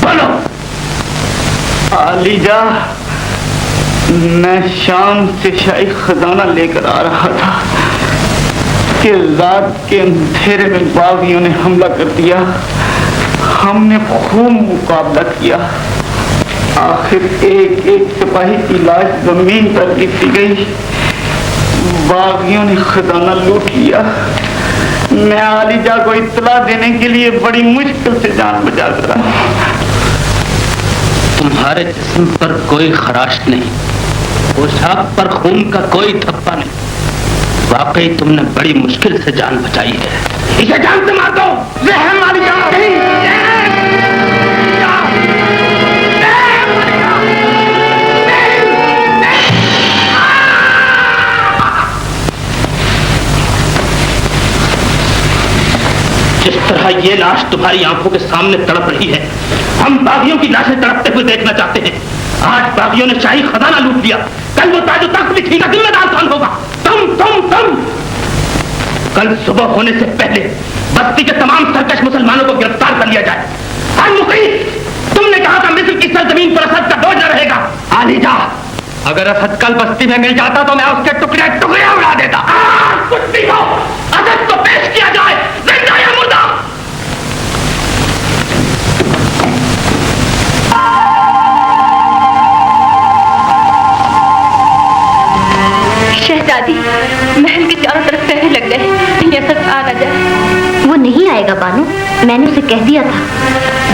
Speaker 3: बोलो। अलीजा, मैं शाम से शाही खजाना लेकर आ रहा था कि रात के अंधेरे में बागियों ने हमला कर दिया। हमने खूब मुकाबला किया, आखिर एक एक सिपाही की लाश जमीन पर गिरती गई। बागियों ने खजाना लूट लिया। मैं अलीजा को इत्तला देने के लिए बड़ी मुश्किल से जान बचा रहा।
Speaker 4: तुम्हारे जिस्म पर कोई खराश नहीं, पोशाक पर खून का कोई धब्बा नहीं। वाकई तुमने बड़ी मुश्किल से जान बचाई है। इसे जान से मार दो। रहम अलीजा। जिस तरह ये लाश तुम्हारी आंखों के सामने तड़प रही है, हम बागियों की लाशें तड़पते हुए देखना चाहते हैं। आज बागियों ने शाही खजाना लूट लिया, कल वो ताजो तख्त भी छीना, जिम्मेदार कौन होगा? तुम। कल सुबह होने से पहले बस्ती के तमाम सरकश मुसलमानों को गिरफ्तार कर लिया जाए। हर मुखलिस, तुमने कहा था मिस्र की सरजमीन पर असद का बोझ न रहेगा। अलीजा, अगर असद कल बस्ती में मिल जाता तो मैं उसके टुकड़े टुकड़े उड़ा देता। कुछ भी हो, असद को पेश किया जाए, जिंदा या मुर्दा।
Speaker 6: शहजादी, महल के चारों तरफ पहरे लग गए, ये सब आ न जाए।
Speaker 11: वो नहीं आएगा बानो, मैंने उसे कह दिया था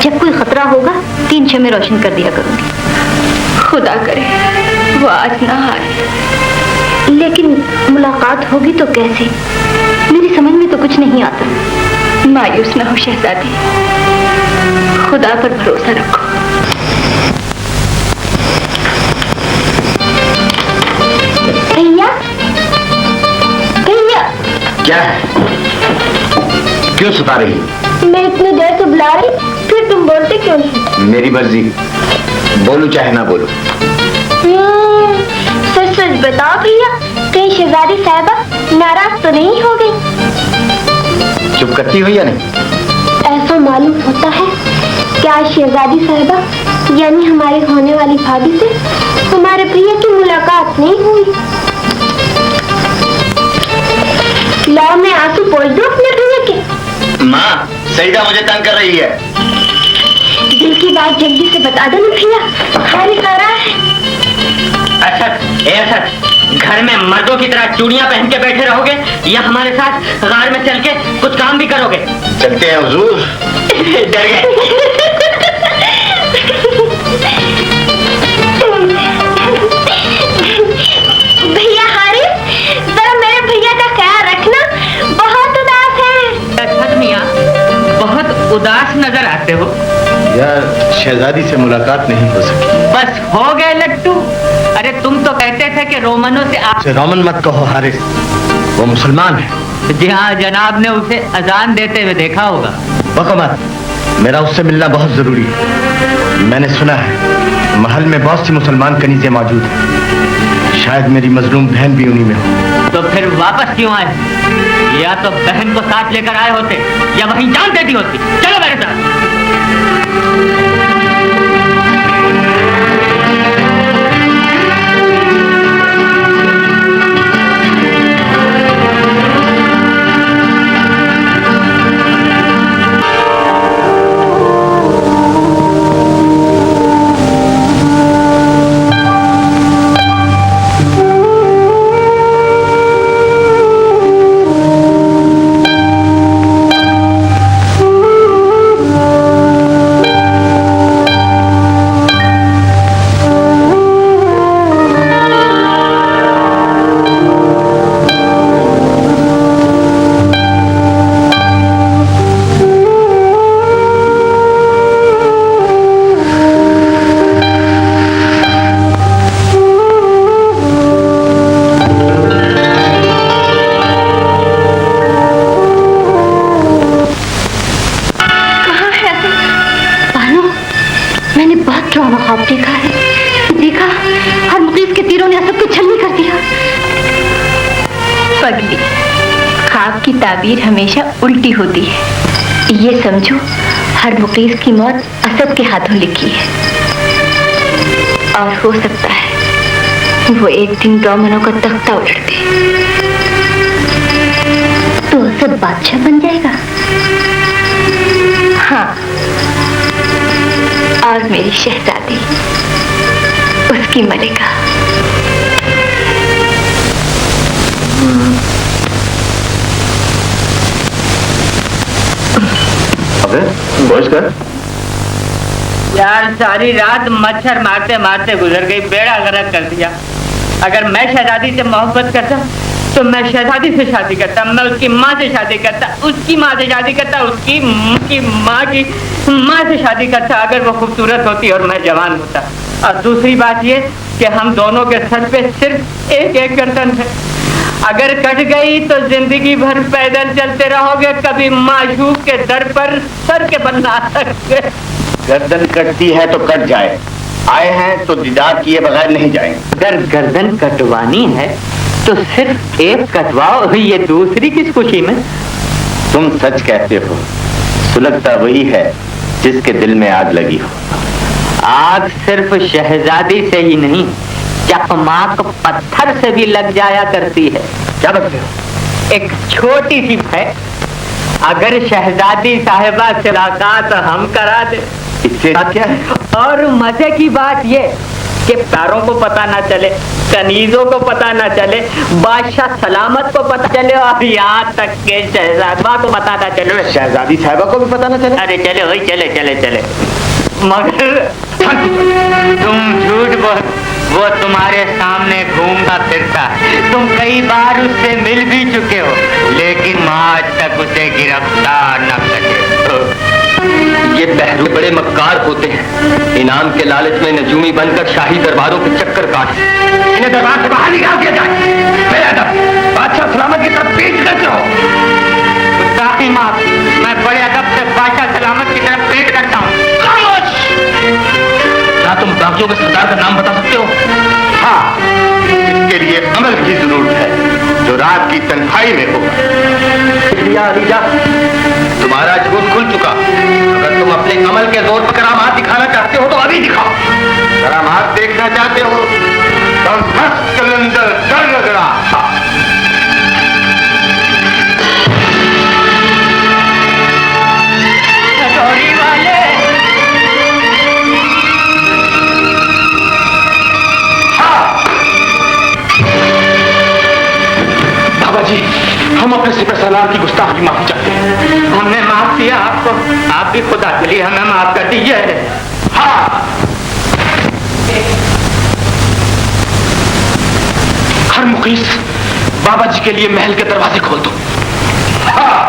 Speaker 11: जब कोई खतरा होगा 3 शमें रोशन कर दिया करूंगी।
Speaker 6: खुदा करे वो आज ना आए।
Speaker 11: लेकिन मुलाकात होगी तो कैसे? मेरी समझ में तो कुछ नहीं आता।
Speaker 6: मायूस ना हो शहजादी, खुदा पर भरोसा रखो।
Speaker 11: भैया,
Speaker 2: क्या है? क्यों सुता रही?
Speaker 11: मैं इतनी देर से बुला रही, फिर तुम बोलते क्यों नहीं?
Speaker 2: मेरी मर्जी, बोलूं चाहे ना बोलूं।
Speaker 11: सच सच बताओ भैया, कहीं शहजादी साहिबा नाराज तो नहीं हो गई?
Speaker 2: चुप करती हो या नहीं?
Speaker 11: ऐसा मालूम होता है कि आज शहजादी साहिबा यानी हमारे होने वाली भाभी से हमारे प्रिय की मुलाकात नहीं हुई। लाओ मैं आंसू पोंछ दूं अपने प्रिय के।
Speaker 2: माँ, सईदा मुझे तंग कर रही है।
Speaker 11: दिल की बात जल्दी से बता दो ना भैया, हारिस आ रहा है।
Speaker 10: असद, घर में मर्दों की तरह चूड़ियां पहन के बैठे रहोगे या हमारे साथ गार में चल के कुछ काम भी करोगे?
Speaker 2: चलते हैं हुजूर।
Speaker 10: डर गए।
Speaker 11: भैया हारिस, जरा मेरे भैया का ख्याल रखना, बहुत उदास है।
Speaker 10: मियां, बहुत उदास नजर आते हो।
Speaker 2: यार, शहजादी से मुलाकात नहीं हो सकी।
Speaker 10: बस हो गए लट्टू। अरे तुम तो कहते थे कि रोमनों से
Speaker 2: रोमन मत कहो हारिस, वो मुसलमान है।
Speaker 10: जी हाँ, जनाब ने उसे अजान देते हुए देखा होगा।
Speaker 2: बको मत, मेरा उससे मिलना बहुत जरूरी है। मैंने सुना है महल में बहुत सी मुसलमान कनीज़ें मौजूद हैं। शायद मेरी मजलूम बहन भी उन्हीं में हो।
Speaker 10: तो फिर वापस क्यों आए? या तो बहन को साथ लेकर आए होते या वहीं जान दे दी होती। चलो मेरे साथ।
Speaker 11: ख्वाब की ताबीर हमेशा उल्टी होती है। ये समझो हर मुकीस की मौत असद के हाथों लिखी है, और हो सकता है वो एक दिन डोमनों का तख्ता उलट दे तो असद बादशाह बन जाएगा। हाँ, और मेरी शहजादी उसकी मलिका।
Speaker 2: अबे बोझ कर
Speaker 10: यार, सारी रात मच्छर मारते मारते गुजर गई, बेड़ा गर्क कर दिया। अगर मैं शहजादी से मोहब्बत करता तो मैं शहजादी से शादी करता, मैं उसकी माँ से शादी करता, उसकी माँ से शादी करता, उसकी माँ की माँ से शादी करता, अगर वो खूबसूरत होती और मैं जवान होता। और दूसरी बात ये कि हम दोनों के सर पे सिर्फ एक गर्दन है, अगर कट गई तो जिंदगी भर पैदल चलते रहोगे, कभी माशूक के दर पर सर के बल ना सकते।
Speaker 2: गर्दन कटती है तो कट जाए, आए हैं तो दीदार किए बगैर नहीं जाएंगे।
Speaker 10: अगर गर्दन कटवानी है तो सिर्फ एक कटवाओ, ये दूसरी किस खुशी में?
Speaker 2: तुम सच कहते हो, सुलगता वही है जिसके दिल में आग लगी हो।
Speaker 10: आग सिर्फ शहजादी से ही नहीं, चकमाक पत्थर से भी लग जाया करती है।
Speaker 2: क्या बताते हो?
Speaker 10: एक छोटी सी है, अगर शहजादी साहिबा से मुलाकात हम करा दे,
Speaker 2: इससे क्या है?
Speaker 10: और मजे की बात ये कि प्यारों को पता ना चले, कनीजों को पता ना चले, बादशाह सलामत को पता चले, और यहाँ तक के शहजादा को पता ना चले।
Speaker 2: शहजादी साहिबा को भी पता ना चले?
Speaker 10: अरे चले वही, चले चले चले। मगर तुम झूठ बोल, वो तुम्हारे सामने घूमता फिरता है, तुम कई बार उससे मिल भी चुके हो, लेकिन आज तक उसे गिरफ्तार न सके।
Speaker 2: ये बहरू बड़े मक्कार होते हैं, इनाम के लालच में नजूमी बनकर शाही दरबारों के चक्कर काट, इन्हें दरबार से बाहर निकाल दिया जाए। बादशाह सलामत की तरफ पेट करते हो।
Speaker 10: मैं बड़े अदब से बादशाह सलामत की तरफ पेट करता हूँ।
Speaker 2: क्या तुम बाकियों के सरदार का नाम बता सकते हो? हाँ, इसके लिए अमल की जरूरत है जो रात की तन्हाई में हो। अलीजा, तुम्हारा झूठ खुल चुका। अगर तुम अपने अमल के जोर पर करामात दिखाना चाहते हो तो अभी दिखाओ। करामात देखना चाहते हो तो मस्त कलंदर डर लग रहा।
Speaker 8: जी, हम अपने सिपह सालार की गुस्ताखी माफी चाहते हैं।
Speaker 10: हमने माफ किया आपको, आप भी खुदा के लिए हमें माफ कर दीजिए।
Speaker 8: हाँ, हर मुकीस बाबा जी के लिए महल के दरवाजे खोल दो। हाँ।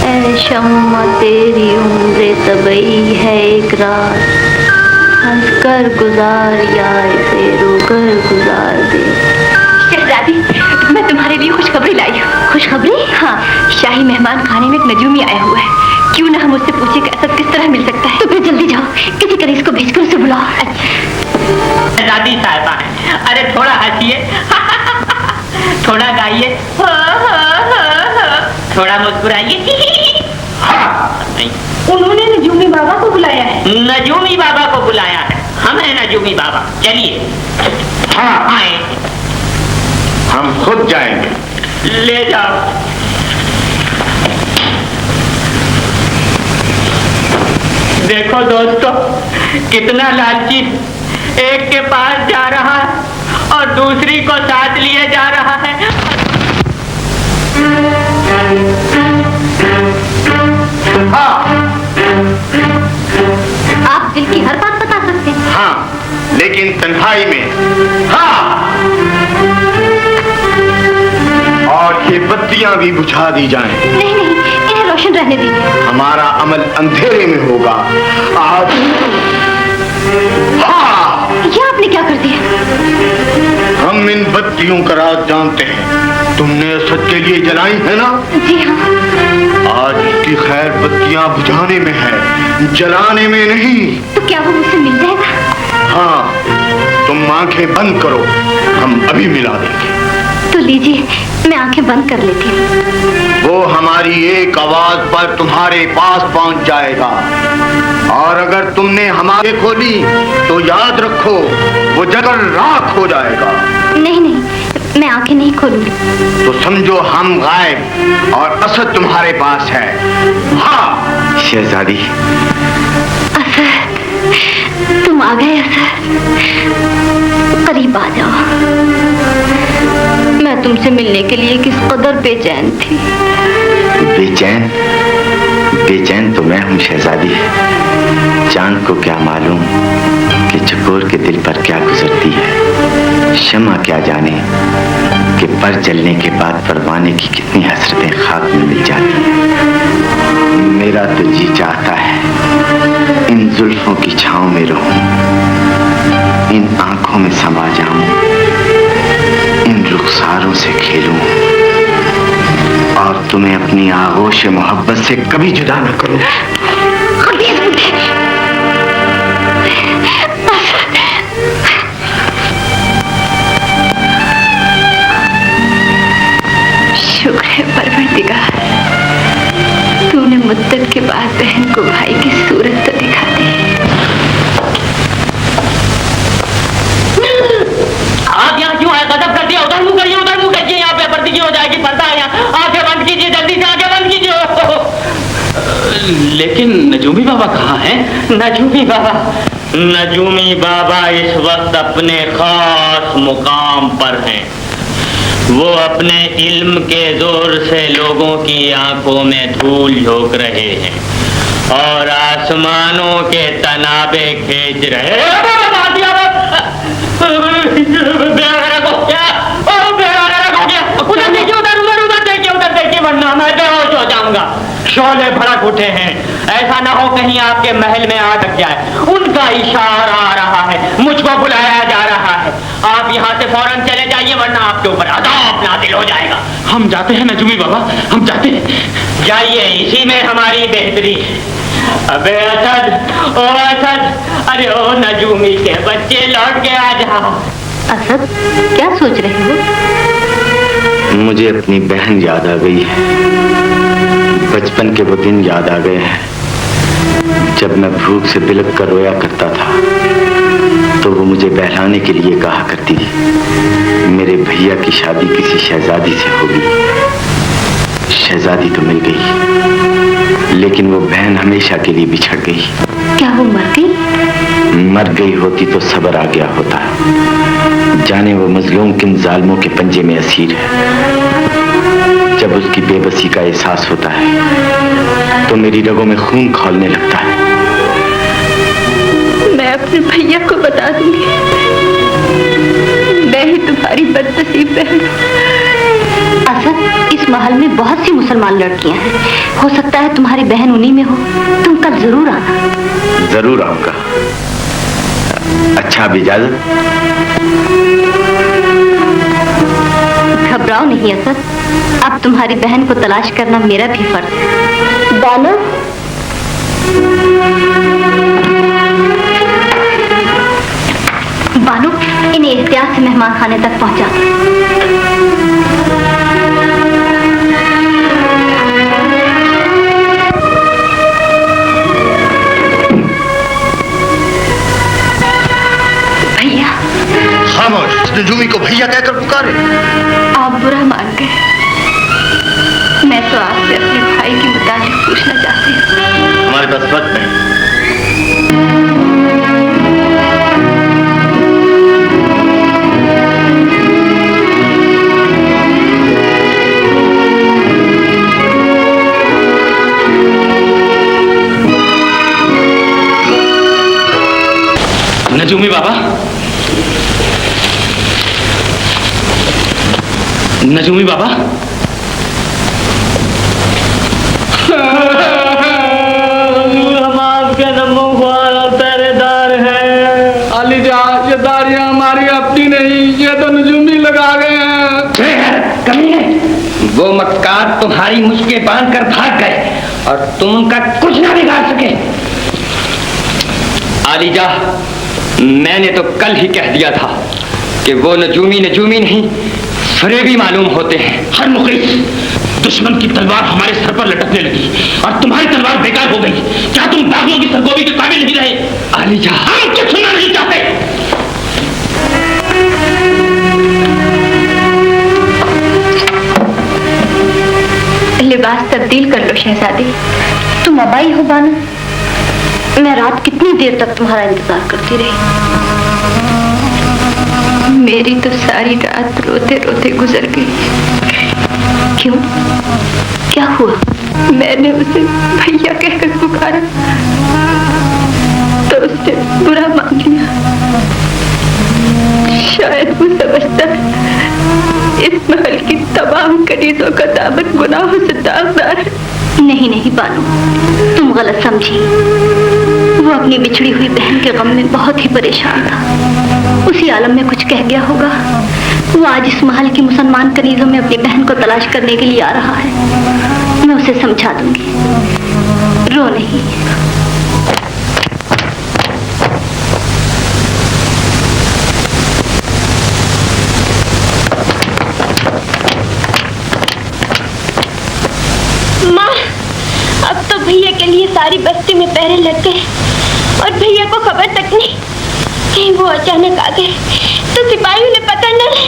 Speaker 11: ऐ शम्मा तेरी उम्र तबई है एक रात, हंसकर गुजार या इसे रोकर गुजार दे। शहजादी, मैं तुम्हारे लिए खुशखबरी लाई हूँ। खुशखबरी? हाँ, शाही मेहमान खाने में एक नजूमी आया हुआ है। क्यों ना हम उससे पूछे कि असद किस तरह मिल सकता है। तो फिर जल्दी जाओ, किसी कनीज को भेजकर उसे बुलाओ।
Speaker 10: शहजादी साहिबा है, अरे थोड़ा हंसिए, थोड़ा गाइए, थोड़ा मुस्कुराइए।
Speaker 11: उन्होंने नजूमी बाबा को बुलाया है।
Speaker 10: नजूमी बाबा को बुलाया है, हम हैं नजूमी बाबा। चलिए।
Speaker 8: हाँ,
Speaker 10: आए,
Speaker 8: हम खुद जाएंगे।
Speaker 10: ले जाओ। देखो दोस्तों, कितना लालची, एक के पास जा रहा है और दूसरी को साथ लिए जा रहा है।
Speaker 8: हाँ,
Speaker 11: आप दिल की हर बात बता सकते हैं।
Speaker 8: हाँ, लेकिन तन्हाई में। हाँ, और ये बत्तियां भी बुझा दी जाएं।
Speaker 11: नहीं नहीं, इन्हें रोशन रहने दीजिए।
Speaker 8: हमारा अमल अंधेरे में होगा आज। हाँ,
Speaker 11: ये आपने क्या कर दिया?
Speaker 8: हम इन बत्तियों का राज जानते हैं। तुमने असद के लिए जलाई है ना?
Speaker 11: जी हाँ।
Speaker 8: आज की खैर बत्तियां बुझाने में है, जलाने में नहीं।
Speaker 11: तो क्या वो मुझसे मिल जाएगा?
Speaker 8: हाँ, तुम आंखें बंद करो, हम अभी मिला देंगे।
Speaker 11: तो लीजिए, मैं आंखें बंद कर लेती हूँ।
Speaker 2: वो हमारी एक आवाज पर तुम्हारे पास पहुंच जाएगा, और अगर तुमने हमारे खोली तो याद रखो वो जगह राख हो जाएगा।
Speaker 11: नहीं नहीं, मैं आंखें नहीं खोलूंगी।
Speaker 2: तो समझो हम गायब और असद तुम्हारे पास है। हाँ
Speaker 8: शहजादी।
Speaker 11: असद, तुम आ गए असद। करीब आ जाओ। मैं तुमसे मिलने के लिए किस कदर बेचैन थी।
Speaker 8: बेचैन? बेचैन तो मैं हूँ शहजादी। चांद को क्या मालूम कि चकोर के दिल पर क्या गुजरती है। शमा क्या जाने कि पर जलने के बाद परवाने की कितनी हसरतें खाक में मिल जाती हैं। मेरा तो जी चाहता है इन जुल्फों की छांव में रहूं, इन आंखों में समा जाऊं, इन रुखसारों से खेलूं और तुम्हें अपनी आगोश मोहब्बत से कभी जुदा न करूं।
Speaker 11: शुक्र है परवरदिगार, तूने मुद्दत के बाद बहन को भाई की सूरत तो दिखा दी।
Speaker 10: आप यहाँ क्यों आए? गजब कर दिया। उधर मुँह करिए, उधर मुँह करिए। यहाँ पे पर्दी की हो जाएगी, पर्दा है यहाँ। आंखें बंद कीजिए, जल्दी से आंखें बंद कीजिए।
Speaker 4: लेकिन नजूमी बाबा कहाँ हैं?
Speaker 10: नजूमी बाबा, नजूमी बाबा इस वक्त अपने खास मुकाम पर हैं। वो अपने इल्म के जोर से लोगों की आंखों में धूल झोंक रहे हैं और आसमानों के तनाबे खींच रहे हैं। उधर देखिए वरना मैं बेहोश हो जाऊंगा। शोले भड़क उठे हैं, ऐसा ना हो कहीं आपके महल में आग लग जाए। उनका इशारा आ रहा है, मुझको बुलाया जा रहा है। आप यहाँ से फौरन चले जाइए वरना आपके ऊपर अज़ाब नाज़िल हो जाएगा।
Speaker 4: हम जाते हैं नजूमी बाबा, हम जाते हैं।
Speaker 10: जाइए, इसी में हमारी बेहतरी है। अबे असद, ओ असद, अरे ओ नजूमी के बच्चे, लौट के आ जाओ।
Speaker 11: असद, क्या सोच रहे हो?
Speaker 8: मुझे अपनी बहन याद आ गई है। बचपन के वो दिन याद आ गए हैं जब मैं भूख से बिलख कर रोया करता था, तो वो मुझे बहलाने के लिए कहा करती थी मेरे भैया की शादी किसी शहजादी से होगी। शहजादी तो मिल गई, लेकिन वो बहन हमेशा के लिए बिछड़ गई।
Speaker 11: क्या वो मर गई?
Speaker 8: मर गई होती तो सब्र आ गया होता। जाने वो मजलूम किन जालिमों के पंजे में असीर है। जब उसकी बेबसी का एहसास होता है तो मेरी रगों में खून खौलने लगता है।
Speaker 11: मैं अपने भैया को बता दूंगी, मैं ही तुम्हारी बदनसीब बहन। असद, इस महल में बहुत सी मुसलमान लड़कियां हैं, हो सकता है तुम्हारी बहन उन्हीं में हो। तुम कल जरूर आना।
Speaker 8: जरूर आऊंगा। अच्छा, अब इजाजत।
Speaker 11: घबराओ नहीं असद, अब तुम्हारी बहन को तलाश करना मेरा भी फर्ज है। बानो, बानो, इन्हें एहतियात से मेहमान खाने तक पहुंचा दो। भैया।
Speaker 2: खामोश, नजूमी को भैया कहकर पुकारे।
Speaker 11: आप बुरा मान गए। मैं तो आपसे अपने भाई के मुताबिक पूछना चाहती हूँ।
Speaker 2: हमारे पास वक्त है।
Speaker 4: नजूमी बाबा, नजूमी बाबा,
Speaker 10: हम आपके नमोवार और पहरेदार हैं।
Speaker 1: अलीजा, ये दारियां हमारी अपनी नहीं, ये तो नजूमी लगा गए हैं।
Speaker 10: कमीने, वो मक्कार तुम्हारी मुश्किल बांध कर भाग गए और तुम उनका कुछ ना बिगाड़ सके।
Speaker 4: आलीजा, मैंने तो कल ही कह दिया था कि वो नजूमी नहीं फरेबी मालूम होते हैं।
Speaker 1: हर मुखलिस, दुश्मन की तलवार हमारे सर पर लटकने लगी और तुम्हारी तलवार बेकार हो गई। क्या तुम बागियों की सरगोभी के काबिल नहीं रहे?
Speaker 4: आलीजा,
Speaker 1: हम कुछ सुनना नहीं चाहते।
Speaker 11: लिबास तब्दील कर लो शहजादी। तुम अब आई हो बानो। मैं रात कितनी देर तक तुम्हारा इंतजार करती रही। मेरी तो सारी रात रोते रोते गुजर गई। क्यों? क्या हुआ? मैंने उसे भैया कहकर पुकारा तो उसने बुरा मान लिया। शायद वो समझता है इस महल की तमाम कनीजों का दामन गुनाहों से दागदार है। नहीं बानो, तुम गलत समझी। वो अपनी बिछड़ी हुई बहन के गम में बहुत ही परेशान था। उसी आलम में कुछ कह गया होगा। वो आज इस महल की मुसलमान कनीजों में अपनी बहन को तलाश करने के लिए आ रहा है। मैं उसे समझा दूंगी। रो नहीं।
Speaker 6: अब तो भैया के लिए सारी बस्ती में पहरे लग गए और भैया को खबर तक नहीं। कहीं वो अचानक आ गए तो सिपाहियों ने पता न ले।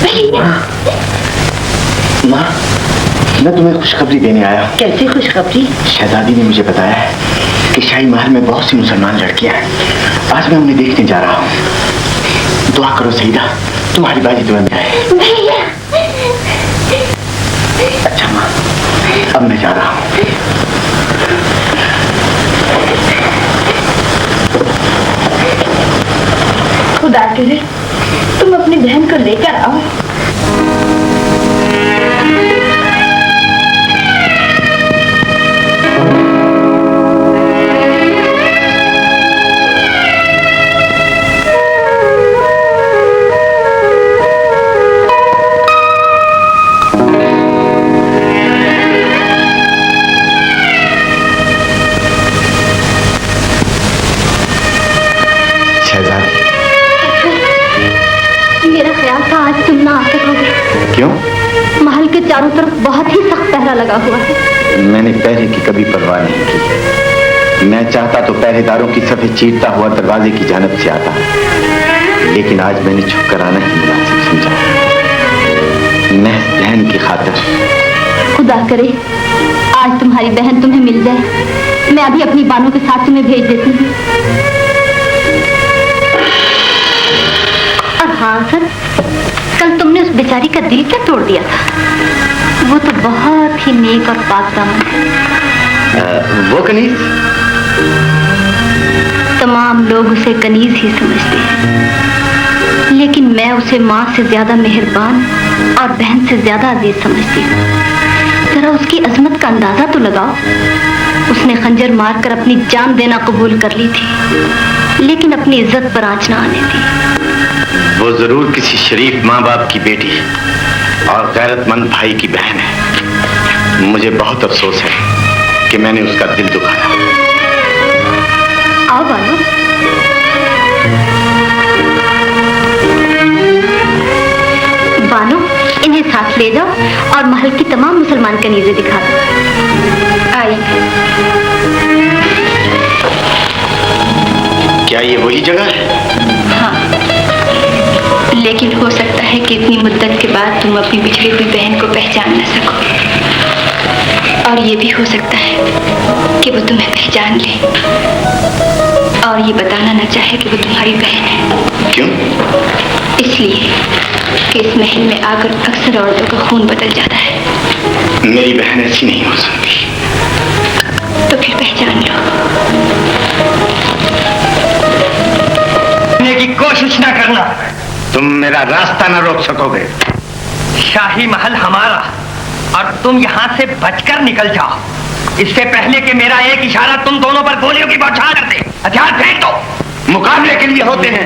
Speaker 6: भैया
Speaker 8: माँ, मैं तुम्हें खुशखबरी देने आया हूँ।
Speaker 3: कैसी खुशखबरी?
Speaker 8: शहजादी ने मुझे बताया है कि शाही महल में बहुत सी मुसलमान लड़कियां हैं। आज मैं उन्हें देखने जा रहा हूँ। दुआ करो सईदा, तुम्हारी बाजी तुम्हें मिलाए।
Speaker 6: भैया।
Speaker 8: अच्छा माँ, अब मैं जा रहा हूँ।
Speaker 6: खुदा करे तुम अपनी बहन को लेकर आओ।
Speaker 8: क्यों?
Speaker 11: महल के चारों तरफ बहुत ही सख्त पहरा लगा हुआ है।
Speaker 8: मैंने पहरे की कभी परवाह नहीं की। मैं चाहता तो पहरेदारों की सफेद चीरता हुआ दरवाजे की जानब से आता, लेकिन आज मैंने छुप कर आना ही मुनासिब समझा। महज बहन की खातिर।
Speaker 11: खुदा करे आज तुम्हारी बहन तुम्हें मिल जाए। मैं अभी अपनी बानों के साथ तुम्हें भेज देती हूँ। और हाँ सर, कल तुमने उस बेचारी का दिल क्या तोड़ दिया था? वो तो बहुत ही नेक और पाक दामन है।
Speaker 8: वो कनीज?
Speaker 11: तमाम लोग उसे कनीज ही समझते हैं, लेकिन मैं उसे माँ से ज्यादा मेहरबान और बहन से ज्यादा अजीज समझती हूँ। जरा उसकी अजमत का अंदाजा तो लगाओ। उसने खंजर मारकर अपनी जान देना कबूल कर ली थी, लेकिन अपनी इज्जत पर आंच ना आने दी।
Speaker 8: वो जरूर किसी शरीफ माँ बाप की बेटी है और गैरतमंद भाई की बहन है। मुझे बहुत अफसोस है कि मैंने उसका दिल दुखाया।
Speaker 11: आओ बानो। बानो, इन्हें साथ ले जाओ और महल की तमाम मुसलमान कनीजें दिखा दो। आइए।
Speaker 8: क्या ये वही जगह है?
Speaker 11: हाँ, लेकिन हो सकता है कि इतनी मुद्दत के बाद तुम अपनी बिछड़ी हुई बहन को पहचान न सको। और ये भी हो सकता है कि वो तुम्हें पहचान ले और ये बताना न चाहे कि वो तुम्हारी बहन है।
Speaker 8: क्यों?
Speaker 11: इसलिए कि इस महल में आकर अक्सर औरतों का खून बदल जाता है।
Speaker 8: मेरी बहन ऐसी नहीं हो सकती।
Speaker 11: तो फिर पहचान लो।
Speaker 4: की कोशिश ना करना।
Speaker 8: तुम मेरा रास्ता न रोक सकोगे।
Speaker 4: शाही महल हमारा और तुम यहाँ से बचकर निकल जाओ, इससे पहले कि मेरा एक इशारा तुम दोनों पर गोलियों की बौछार कर दे। हथियार फेंक दो।
Speaker 8: मुकाबले के लिए होते हैं।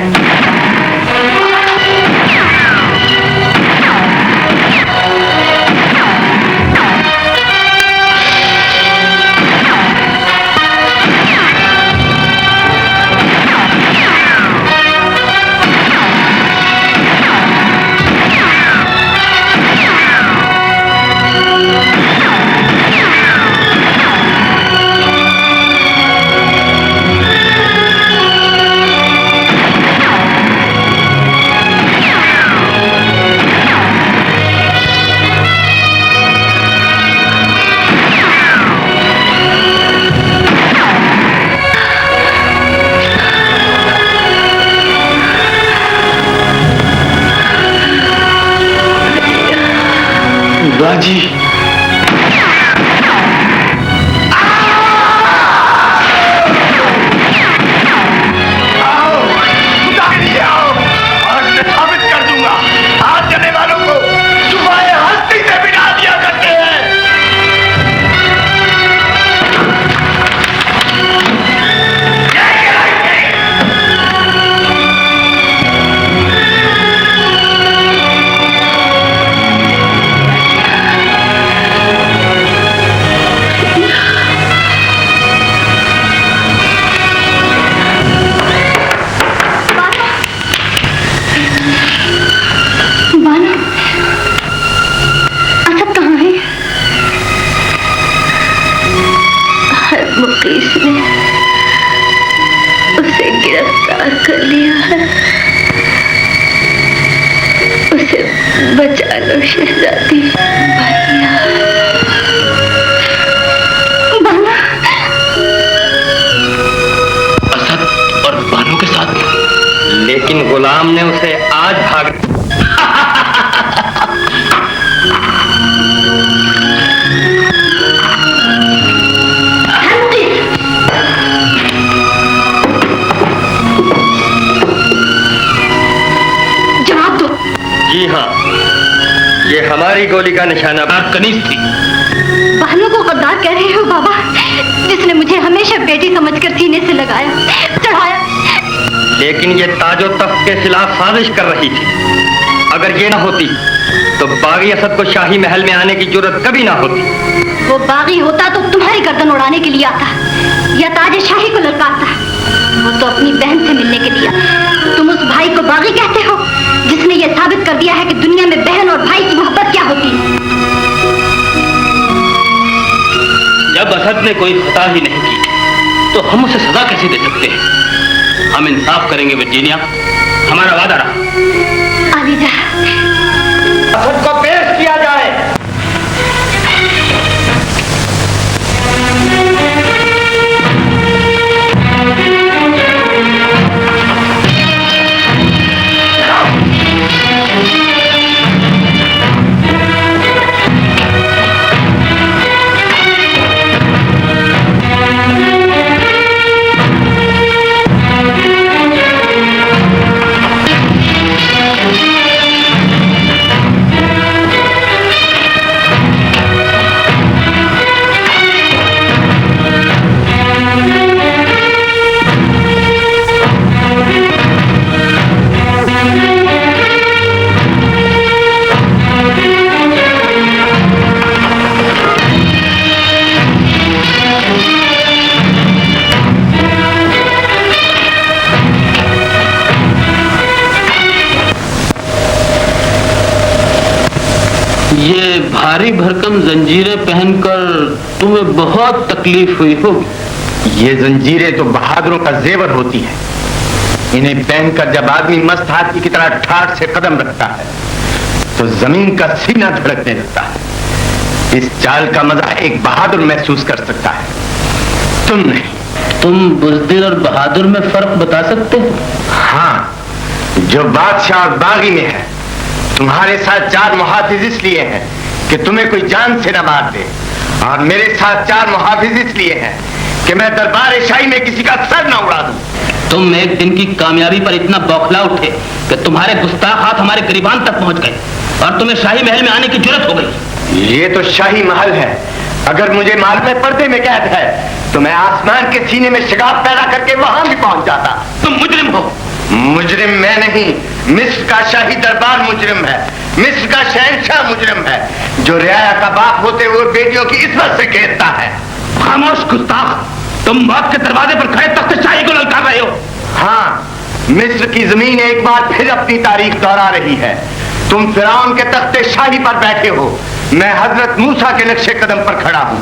Speaker 11: बचा लो शहजादी। बाला
Speaker 4: असद और बानो के साथ,
Speaker 10: लेकिन गुलाम ने उसे आज भाग
Speaker 11: जवाब दो।
Speaker 10: जी हाँ, ये हमारी गोली का निशाना
Speaker 4: कनीज थी।
Speaker 11: बालों को गद्दार कह रहे हो बाबा, जिसने मुझे हमेशा बेटी समझकर सीने से लगाया, चढ़ाया।
Speaker 10: लेकिन ये ताजो तख्त के खिलाफ साजिश कर रही थी। अगर ये ना होती तो बागी असद को शाही महल में आने की जरूरत कभी ना होती।
Speaker 11: वो बागी होता तो तुम्हारी गर्दन उड़ाने के लिए आता या ताज शाही को ललकारता। वो तो अपनी बहन से मिलने के लिए। तुम उस भाई को बागी कहते हो जिसने ये साबित कर दिया है कि दुनिया में बहन और भाई की मोहब्बत क्या होती है।
Speaker 4: जब असद ने कोई खता ही नहीं की तो हम उसे सजा कैसे दे सकते हैं? हम इंसाफ करेंगे वर्जीनिया, हमारा वादा रहा।
Speaker 11: आलिजा,
Speaker 10: असद को पेश किया जाए।
Speaker 4: ये भारी भरकम जंजीरें पहनकर तुम्हें बहुत तकलीफ हुई होगी।
Speaker 8: ये जंजीरें तो बहादुरों का जेवर होती है। इन्हें पहनकर जब आदमी मस्त हाथी की तरह ठाठ से कदम रखता है तो जमीन का सीना धड़कने लगता है। इस चाल का मजा एक बहादुर महसूस कर सकता है, तुम नहीं।
Speaker 4: तुम बुज़दिल और बहादुर में फर्क बता सकते हो?
Speaker 8: हाँ, जो बादशाह और बागी में है। तुम्हारे साथ 4 मुहाफिज इसलिए हैं कि तुम्हें कोई जान से न मार दे, और मेरे साथ 4 मुहाफिज इसलिए हैं कि मैं दरबार शाही में किसी का सर न उड़ा दूं।
Speaker 4: तुम एक दिन की कामयाबी पर इतना बौखला उठे कि तुम्हारे गुस्ताख हाथ हमारे गिरीबान तक पहुंच गए और तुम्हें शाही महल में आने की जरूरत हो गई।
Speaker 8: ये तो शाही महल है। अगर मुझे माल में पर्दे में कैद है तो मैं आसमान के सीने में शिगाफ पैदा करके वहां भी पहुंच जाता।
Speaker 4: तुम मुजरिम हो।
Speaker 8: मुजरिम मैं नहीं, मिस्र का शाही दरबार मुजरिम है। मिस्र का शहंशाह मुजरिम है, जो रियाया का बाप होते हुए बेटियों की इज्जत से घेरता है।
Speaker 4: खामोश गुस्ताख, तुम मौत के दरवाजे पर खड़े तख्त शाही को ललकार रहे हो।
Speaker 8: हाँ, मिस्र की जमीन एक बार फिर अपनी तारीख दोहरा रही है। तुम फिरौन के तख्ते शाही पर बैठे हो, मैं हजरत मूसा के नक्शे कदम पर खड़ा हूँ,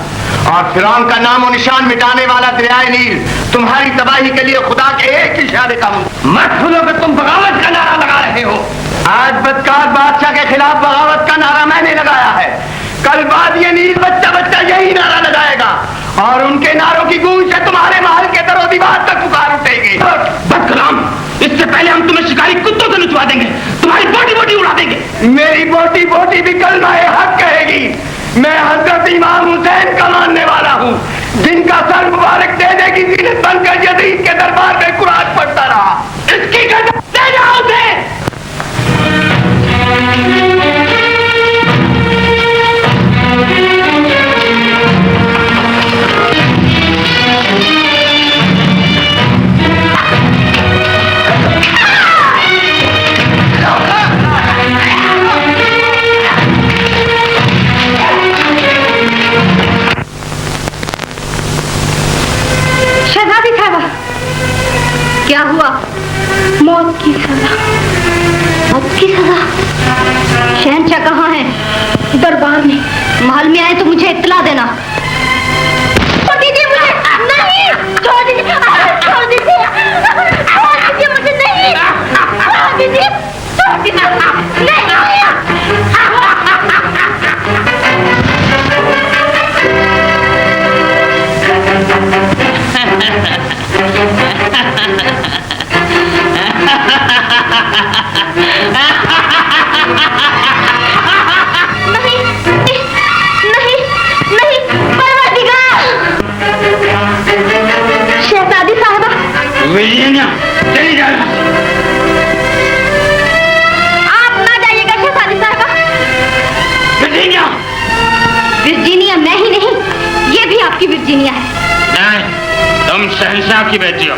Speaker 8: और फिरौन का नाम और निशान मिटाने वाला दरियाए नील तुम्हारी तबाही के लिए खुदा के एक इशारे का
Speaker 4: मत भूलो कि तुम बगावत का नारा लगा रहे हो।
Speaker 8: आज बदकार बादशाह के खिलाफ बगावत का नारा मैंने लगाया है। कल बाद ये नील बच्चा बच्चा यही नारा लगाएगा, और उनके नारों की गूंज से तुम्हारे महल के दरो दीवार तक पुकार उठेगी।
Speaker 4: बदकलाम, इससे पहले हम तुम्हें शिकारी कुत्तों से नुचवा देंगे, तुम्हारी बोटी बोटी उड़ा देंगे।
Speaker 8: मेरी बोटी बोटी भी कलमाए हक कहेगी। मैं हजरत इमाम हुसैन का मानने वाला हूँ, जिनका सर मुबारक दे देगी जीनत बनकर यजीद के दरबार में कुरान पढ़ता रहा। इसकी गजब दे जाओ उसे।
Speaker 11: शहजादी साहबा, क्या हुआ? मौत की सजा। मौत की सजा? शहंशाह कहाँ है? दरबार में। महल में आए तो मुझे इत्तला देना। छोड़ दीजिए मुझे। नहीं, छोड़ दीजिए। छोड़ दीजिए। छोड़ दीजिए मुझे। नहीं, छोड़ दीजिए।
Speaker 4: वर्जीनिया, चली जाओ।
Speaker 11: आप ना जाइएगा शहजादी साहबा।
Speaker 4: वर्जीनिया,
Speaker 11: वर्जीनिया मैं ही नहीं, ये भी आपकी वर्जीनिया है।
Speaker 4: नहीं, तुम शहंशाह की बेटी हो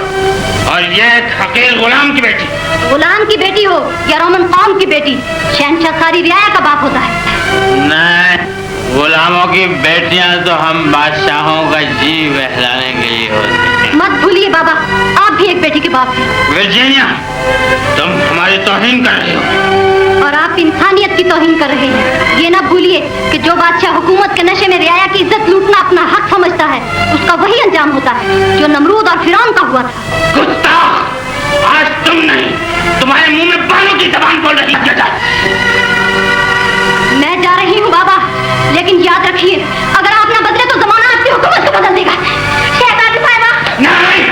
Speaker 4: और ये एक हकीर गुलाम की बेटी।
Speaker 11: गुलाम की बेटी हो या रोमन कौम की बेटी, शहंशाह सारी रियाया का बाप होता है।
Speaker 4: नहीं, गुलामों की बेटियां तो हम बादशाहों का जी बहलाने के लिए होती हैं।
Speaker 11: मत भूलिए बाबा, आप भी एक बेटी के बाप हैं।
Speaker 4: वर्जीनिया, तुम हमारी तौहीन कर रही हो
Speaker 11: और आप इंसानियत की तौहीन कर रहे हैं। ये ना भूलिए कि जो बादशाह हुकूमत के नशे में रियाया की इज्जत लूटना अपना हक समझता है, उसका वही अंजाम होता है जो नमरूद और फिरौन का हुआ था।
Speaker 4: गुस्ताख, आज तुम नहीं, तुम्हारे मुंह में बालों की जबान बोल रही है।
Speaker 11: मैं जा रही हूँ बाबा, लेकिन याद रखिए अगर आप ना बदले तो जमाना आपकी हुकूमत को बदल देगा। शहजादी साहिबा
Speaker 4: नहीं।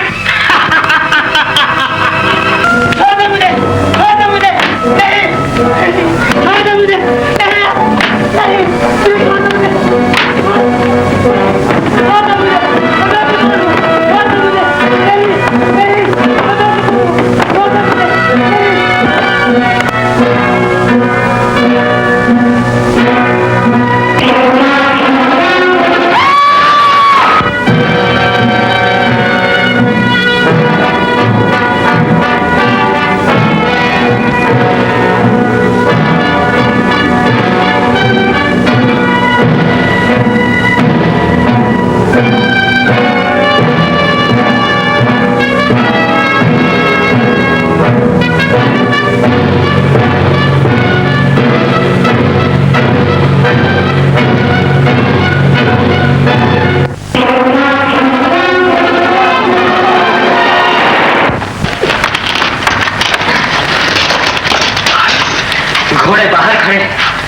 Speaker 4: घोड़े बाहर खड़े,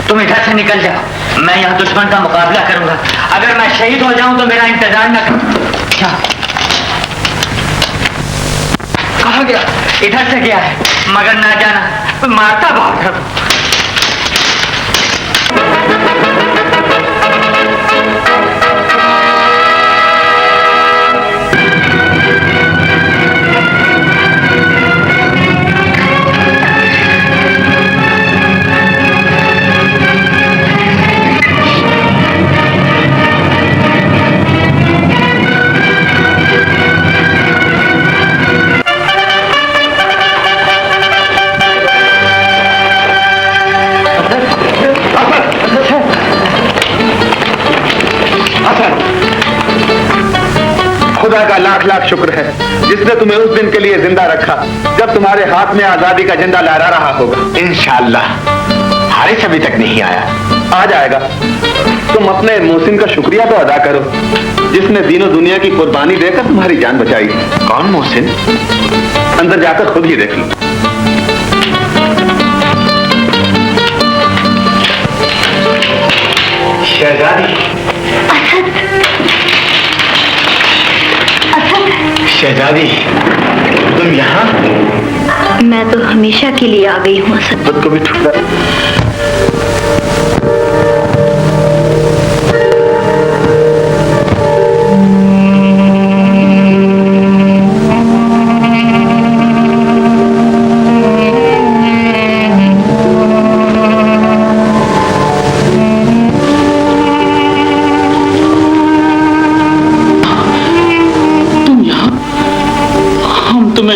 Speaker 4: तुम इधर से निकल जाओ। मैं यहाँ दुश्मन का मुकाबला करूंगा। अगर मैं शहीद हो जाऊं तो मेरा इंतजार न कर। क्या कहा गया? इधर से गया है, मगर ना जाना मारता बहुत है।
Speaker 2: खुदा का लाख लाख शुक्र है जिसने तुम्हें उस दिन के लिए जिंदा रखा जब तुम्हारे हाथ में आजादी का झंडा लहरा रहा होगा।
Speaker 8: इंशाअल्लाह। हारिस अभी तक नहीं आया।
Speaker 2: आ जाएगा। तुम अपने मोहसिन का शुक्रिया तो अदा करो जिसने दीनों दुनिया की कुर्बानी देकर तुम्हारी जान बचाई।
Speaker 8: कौन मोहसिन?
Speaker 2: अंदर जाकर खुद ही देख लो।
Speaker 8: शहजादी। शहजादी, तुम यहाँ?
Speaker 11: मैं तो हमेशा के लिए आ गई हूँ असद।
Speaker 2: खुद को भी ठुकरा।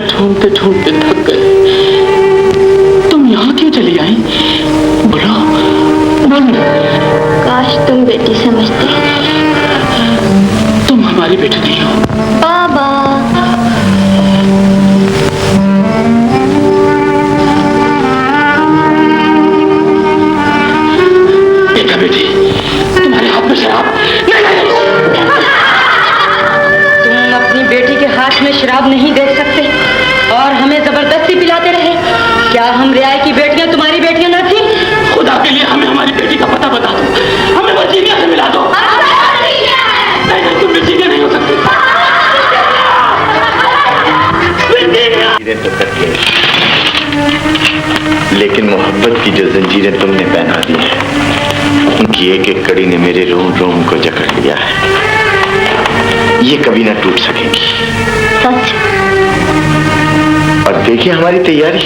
Speaker 1: ढूंढते ढूंढते थक गए। तुम यहाँ क्यों चली आई? बोलो बोलो।
Speaker 11: काश तुम बेटी समझते।
Speaker 1: तुम हमारी बेटी नहीं हो।
Speaker 11: बाबा
Speaker 1: देखा बेटी, तुम्हारे हाथ में शराब नहीं।
Speaker 9: तुम अपनी बेटी के हाथ में शराब नहीं देख सकते और हमें जबरदस्ती पिलाते रहे। क्या हम रियाया की बेटियां तुम्हारी
Speaker 8: लेकिन मोहब्बत की जो जंजीरें तुमने पहना दी है, उनकी एक एक कड़ी ने मेरे रोम रोम को जकड़ लिया है। ये कभी ना टूट सकेंगी।
Speaker 11: सच?
Speaker 8: और देखिए हमारी तैयारी।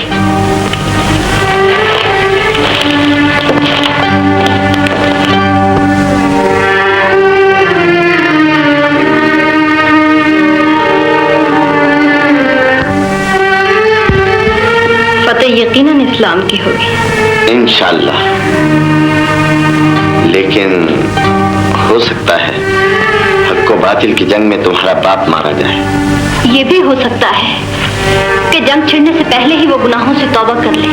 Speaker 11: फतेह यकीनन इस्लाम की होगी।
Speaker 8: इंशाल्लाह। लेकिन हो सकता है हक को बातिल की जंग में तुम्हारा बाप मारा जाए।
Speaker 11: ये भी हो सकता है कि जंग छिड़ने से पहले ही वो गुनाहों से तौबा कर ले,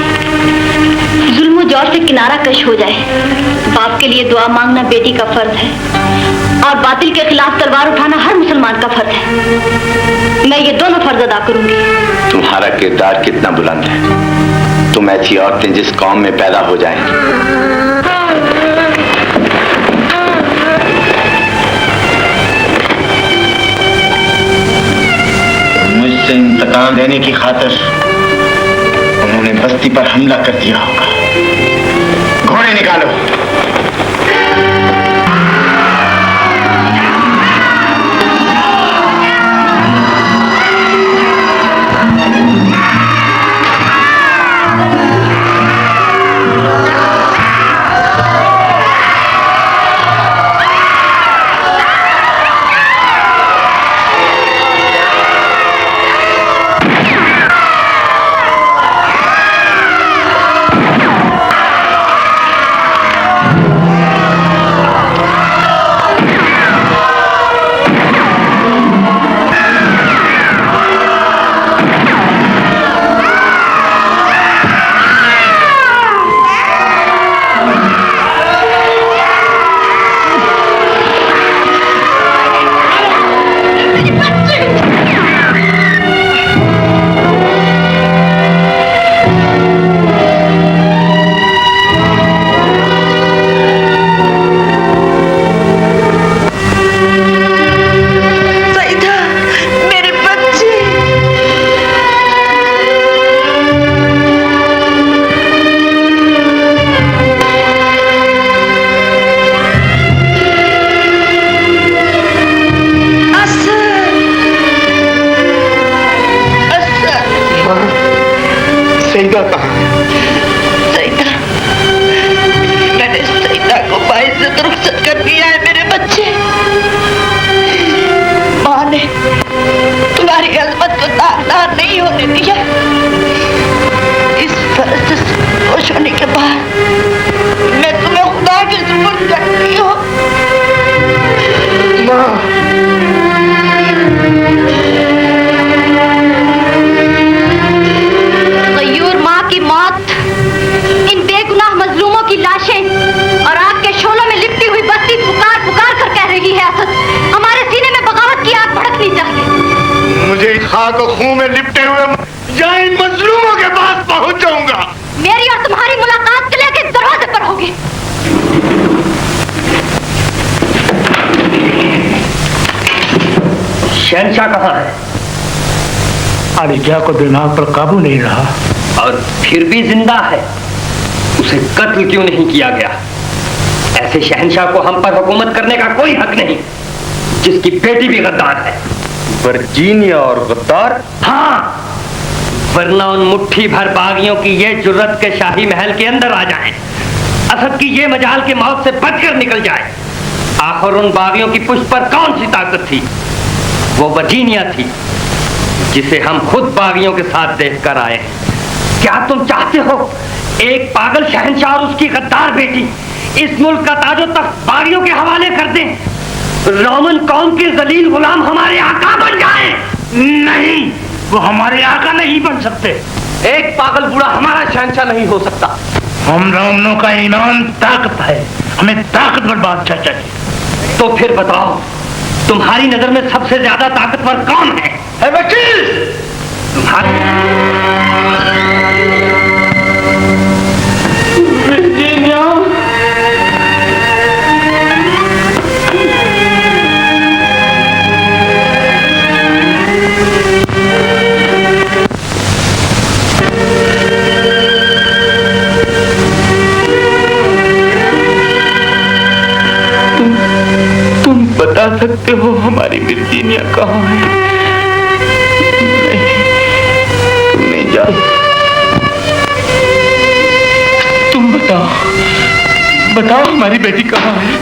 Speaker 11: जुल्म जौर से किनारा कश हो जाए। बाप के लिए दुआ मांगना बेटी का फर्ज है और बातिल के खिलाफ तलवार उठाना हर मुसलमान का फर्ज है। मैं ये दोनों फर्ज अदा करूंगी।
Speaker 8: तुम्हारा किरदार कितना बुलंद है। तुम ऐसी औरतें जिस कौम में पैदा हो जाएं, मुझसे इंतकाम लेने की खातिर उन्होंने बस्ती पर हमला कर दिया होगा। घोड़े निकालो।
Speaker 3: सईदा कहाँ है?
Speaker 9: सईदा, मैंने सईदा को बाइज्जत रुखसत कर दिया है मेरे बच्चे। माँ ने तुम्हारी अजमत को दागदार नहीं होने दिया। इस फर्ज से खुश होने के बाद मैं तुम्हें खुदा के सुपुर्द करती हूँ।
Speaker 3: माँ,
Speaker 11: की मौत, इन बेगुनाह मजलूमों की लाशें और आग के शोलों में लिपटी हुई बस्ती पुकार पुकार कर कह रही है, असद हमारे सीने में बगावत की आग भड़कनी चाहिए।
Speaker 8: मुझे खाक और खून में लिपटे हुए या इन मजलूमों के पास पहुंच जाऊंगा।
Speaker 11: मेरी और तुम्हारी मुलाकात किले के दरवाजे पर होगी।
Speaker 4: शहंशाह कहाँ है?
Speaker 1: आलिजा को दिमाग पर काबू नहीं रहा
Speaker 4: और फिर भी जिंदा है। उसे कत्ल क्यों नहीं किया गया? ऐसे शहंशाह को हम पर हुकूमत करने का कोई हक नहीं, जिसकी बेटी भी गद्दार है।
Speaker 8: वर्जीनिया और गद्दार?
Speaker 4: हाँ, वरना उन मुट्ठी भर बागियों की ये जुर्रत के शाही महल के अंदर आ जाएं, असद की ये मजाल के मौत से बचकर निकल जाए। आखिर उन बागियों की पुष्ट पर कौन सी ताकत थी? वो वर्जीनिया थी, जिसे हम खुद बागियों के साथ देखकर आए। क्या तुम चाहते हो एक पागल शहंशाह और उसकी गद्दार बेटी इस मुल्क का ताजो तख्त बागियों के हवाले कर दें? रोमन कौम के जलील गुलाम हमारे आका बन जाएं?
Speaker 1: नहीं, वो हमारे आका नहीं बन सकते।
Speaker 4: एक पागल बूढ़ा हमारा शहंशाह नहीं हो सकता।
Speaker 1: हम रोमनों का ईमान ताकत है, हमें ताकतवर बादशाह चाहिए।
Speaker 4: तो फिर बताओ, तुम्हारी नजर में सबसे ज्यादा ताकतवर कौन है? वकील, सकते हो हमारी वर्जीनिया कहाँ है? तुम नहीं जान, तुम बताओ हमारी बेटी कहाँ है?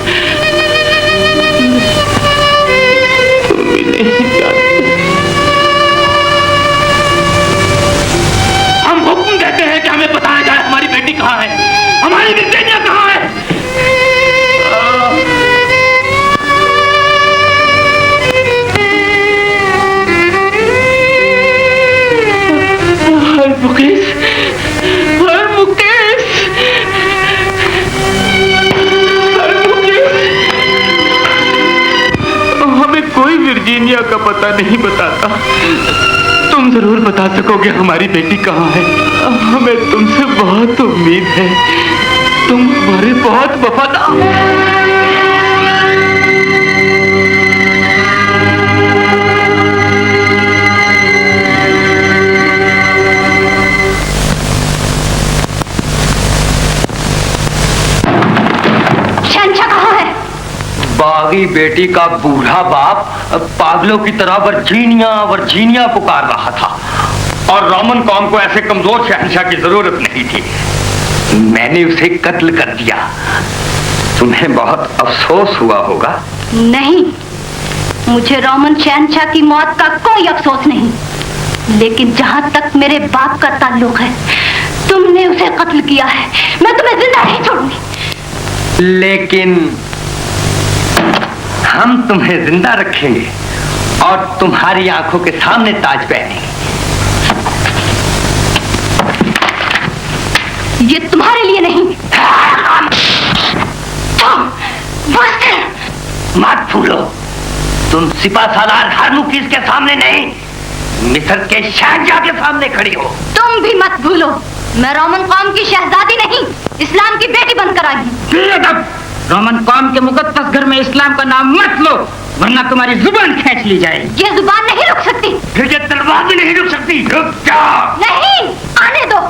Speaker 4: तुम भी नहीं जानते। हम हुक्म देते हैं कि हमें बताया जाए हमारी बेटी कहाँ है, हमारी वर्जीनिया कहाँ है? मुकेश, हमें कोई वर्जीनिया का पता नहीं बताता। तुम जरूर बता सकोगे हमारी बेटी कहाँ है। हमें तुमसे बहुत उम्मीद है, तुम हमारे बहुत वफादार।
Speaker 3: बागी बेटी का बूढ़ा बाप पागलों की तरह वर्जीनिया पुकार रहा था, और रोमन कौम को ऐसे कमजोर शहंशाह की जरूरत नहीं थी। मैंने उसे कत्ल कर दिया। तुम्हें बहुत अफसोस हुआ होगा।
Speaker 11: नहीं, मुझे रोमन शहंशाह की मौत का कोई अफसोस नहीं, लेकिन जहां तक मेरे बाप का ताल्लुक है, तुमने उसे कत्ल किया है। मैं तुम्हें जिंदा नहीं छोड़ूंगी।
Speaker 3: लेकिन हम तुम्हें जिंदा रखेंगे और तुम्हारी आंखों के सामने ताज पहनेंगे।
Speaker 11: ये तुम्हारे लिए नहीं।
Speaker 3: मत भूलो, तुम सिपा सालार हरमुकीस के सामने नहीं, मिस्र के शहंशाह के सामने खड़ी हो।
Speaker 11: तुम भी मत भूलो, मैं रोमन कौम की शहजादी नहीं, इस्लाम की बेटी बनकर आई हूँ।
Speaker 10: रोमन कौम के मुकद्दस घर में इस्लाम का नाम मत लो, वरना तुम्हारी जुबान खींच ली जाएगी।
Speaker 11: ये जुबान नहीं रुक सकती।
Speaker 3: फिर ये तलवार भी नहीं रुक सकती। रुक जाओ।
Speaker 11: नहीं, आने दो।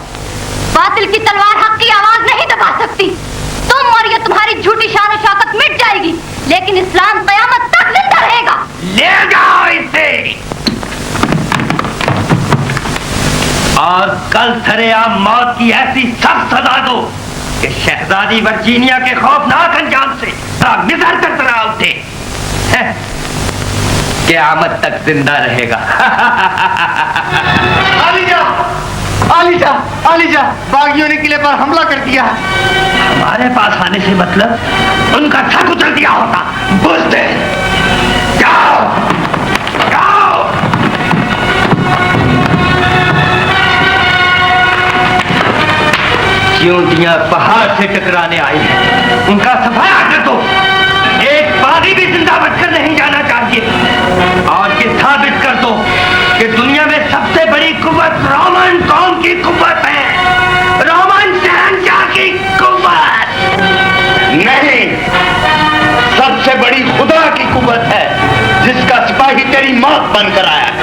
Speaker 11: बातिल की तलवार हक की आवाज नहीं दबा सकती। तुम और ये तुम्हारी झूठी शान और शौकत मिट जाएगी, लेकिन इस्लाम कयामत तक जिंदा रहेगा।
Speaker 3: ले जाओ इसे और कल सरेआम मौत की ऐसी सख्त सजा दो कि शहजादी वर्जीनिया के खौफनाक अंजाम से मिज़र तरतरा उठे, क़यामत तक जिंदा रहेगा।
Speaker 2: आलीजा, बागियों ने किले पर हमला कर दिया।
Speaker 3: हमारे पास आने से मतलब उनका सर कुचल दिया होता। बुज़दिल, जाओ। चींटियां पहाड़ से टकराने आई हैं, उनका सफाया कर दो। एक बागी भी जिंदा बचकर नहीं जाना चाहिए, और ये साबित कर दो कि दुनिया में सबसे बड़ी कुव्वत रोमन कौम की कुव्वत है, रोमन शहंशाह की कुव्वत नहीं, सबसे बड़ी खुदा की कुव्वत है, जिसका सिपाही तेरी मौत बनकर आया।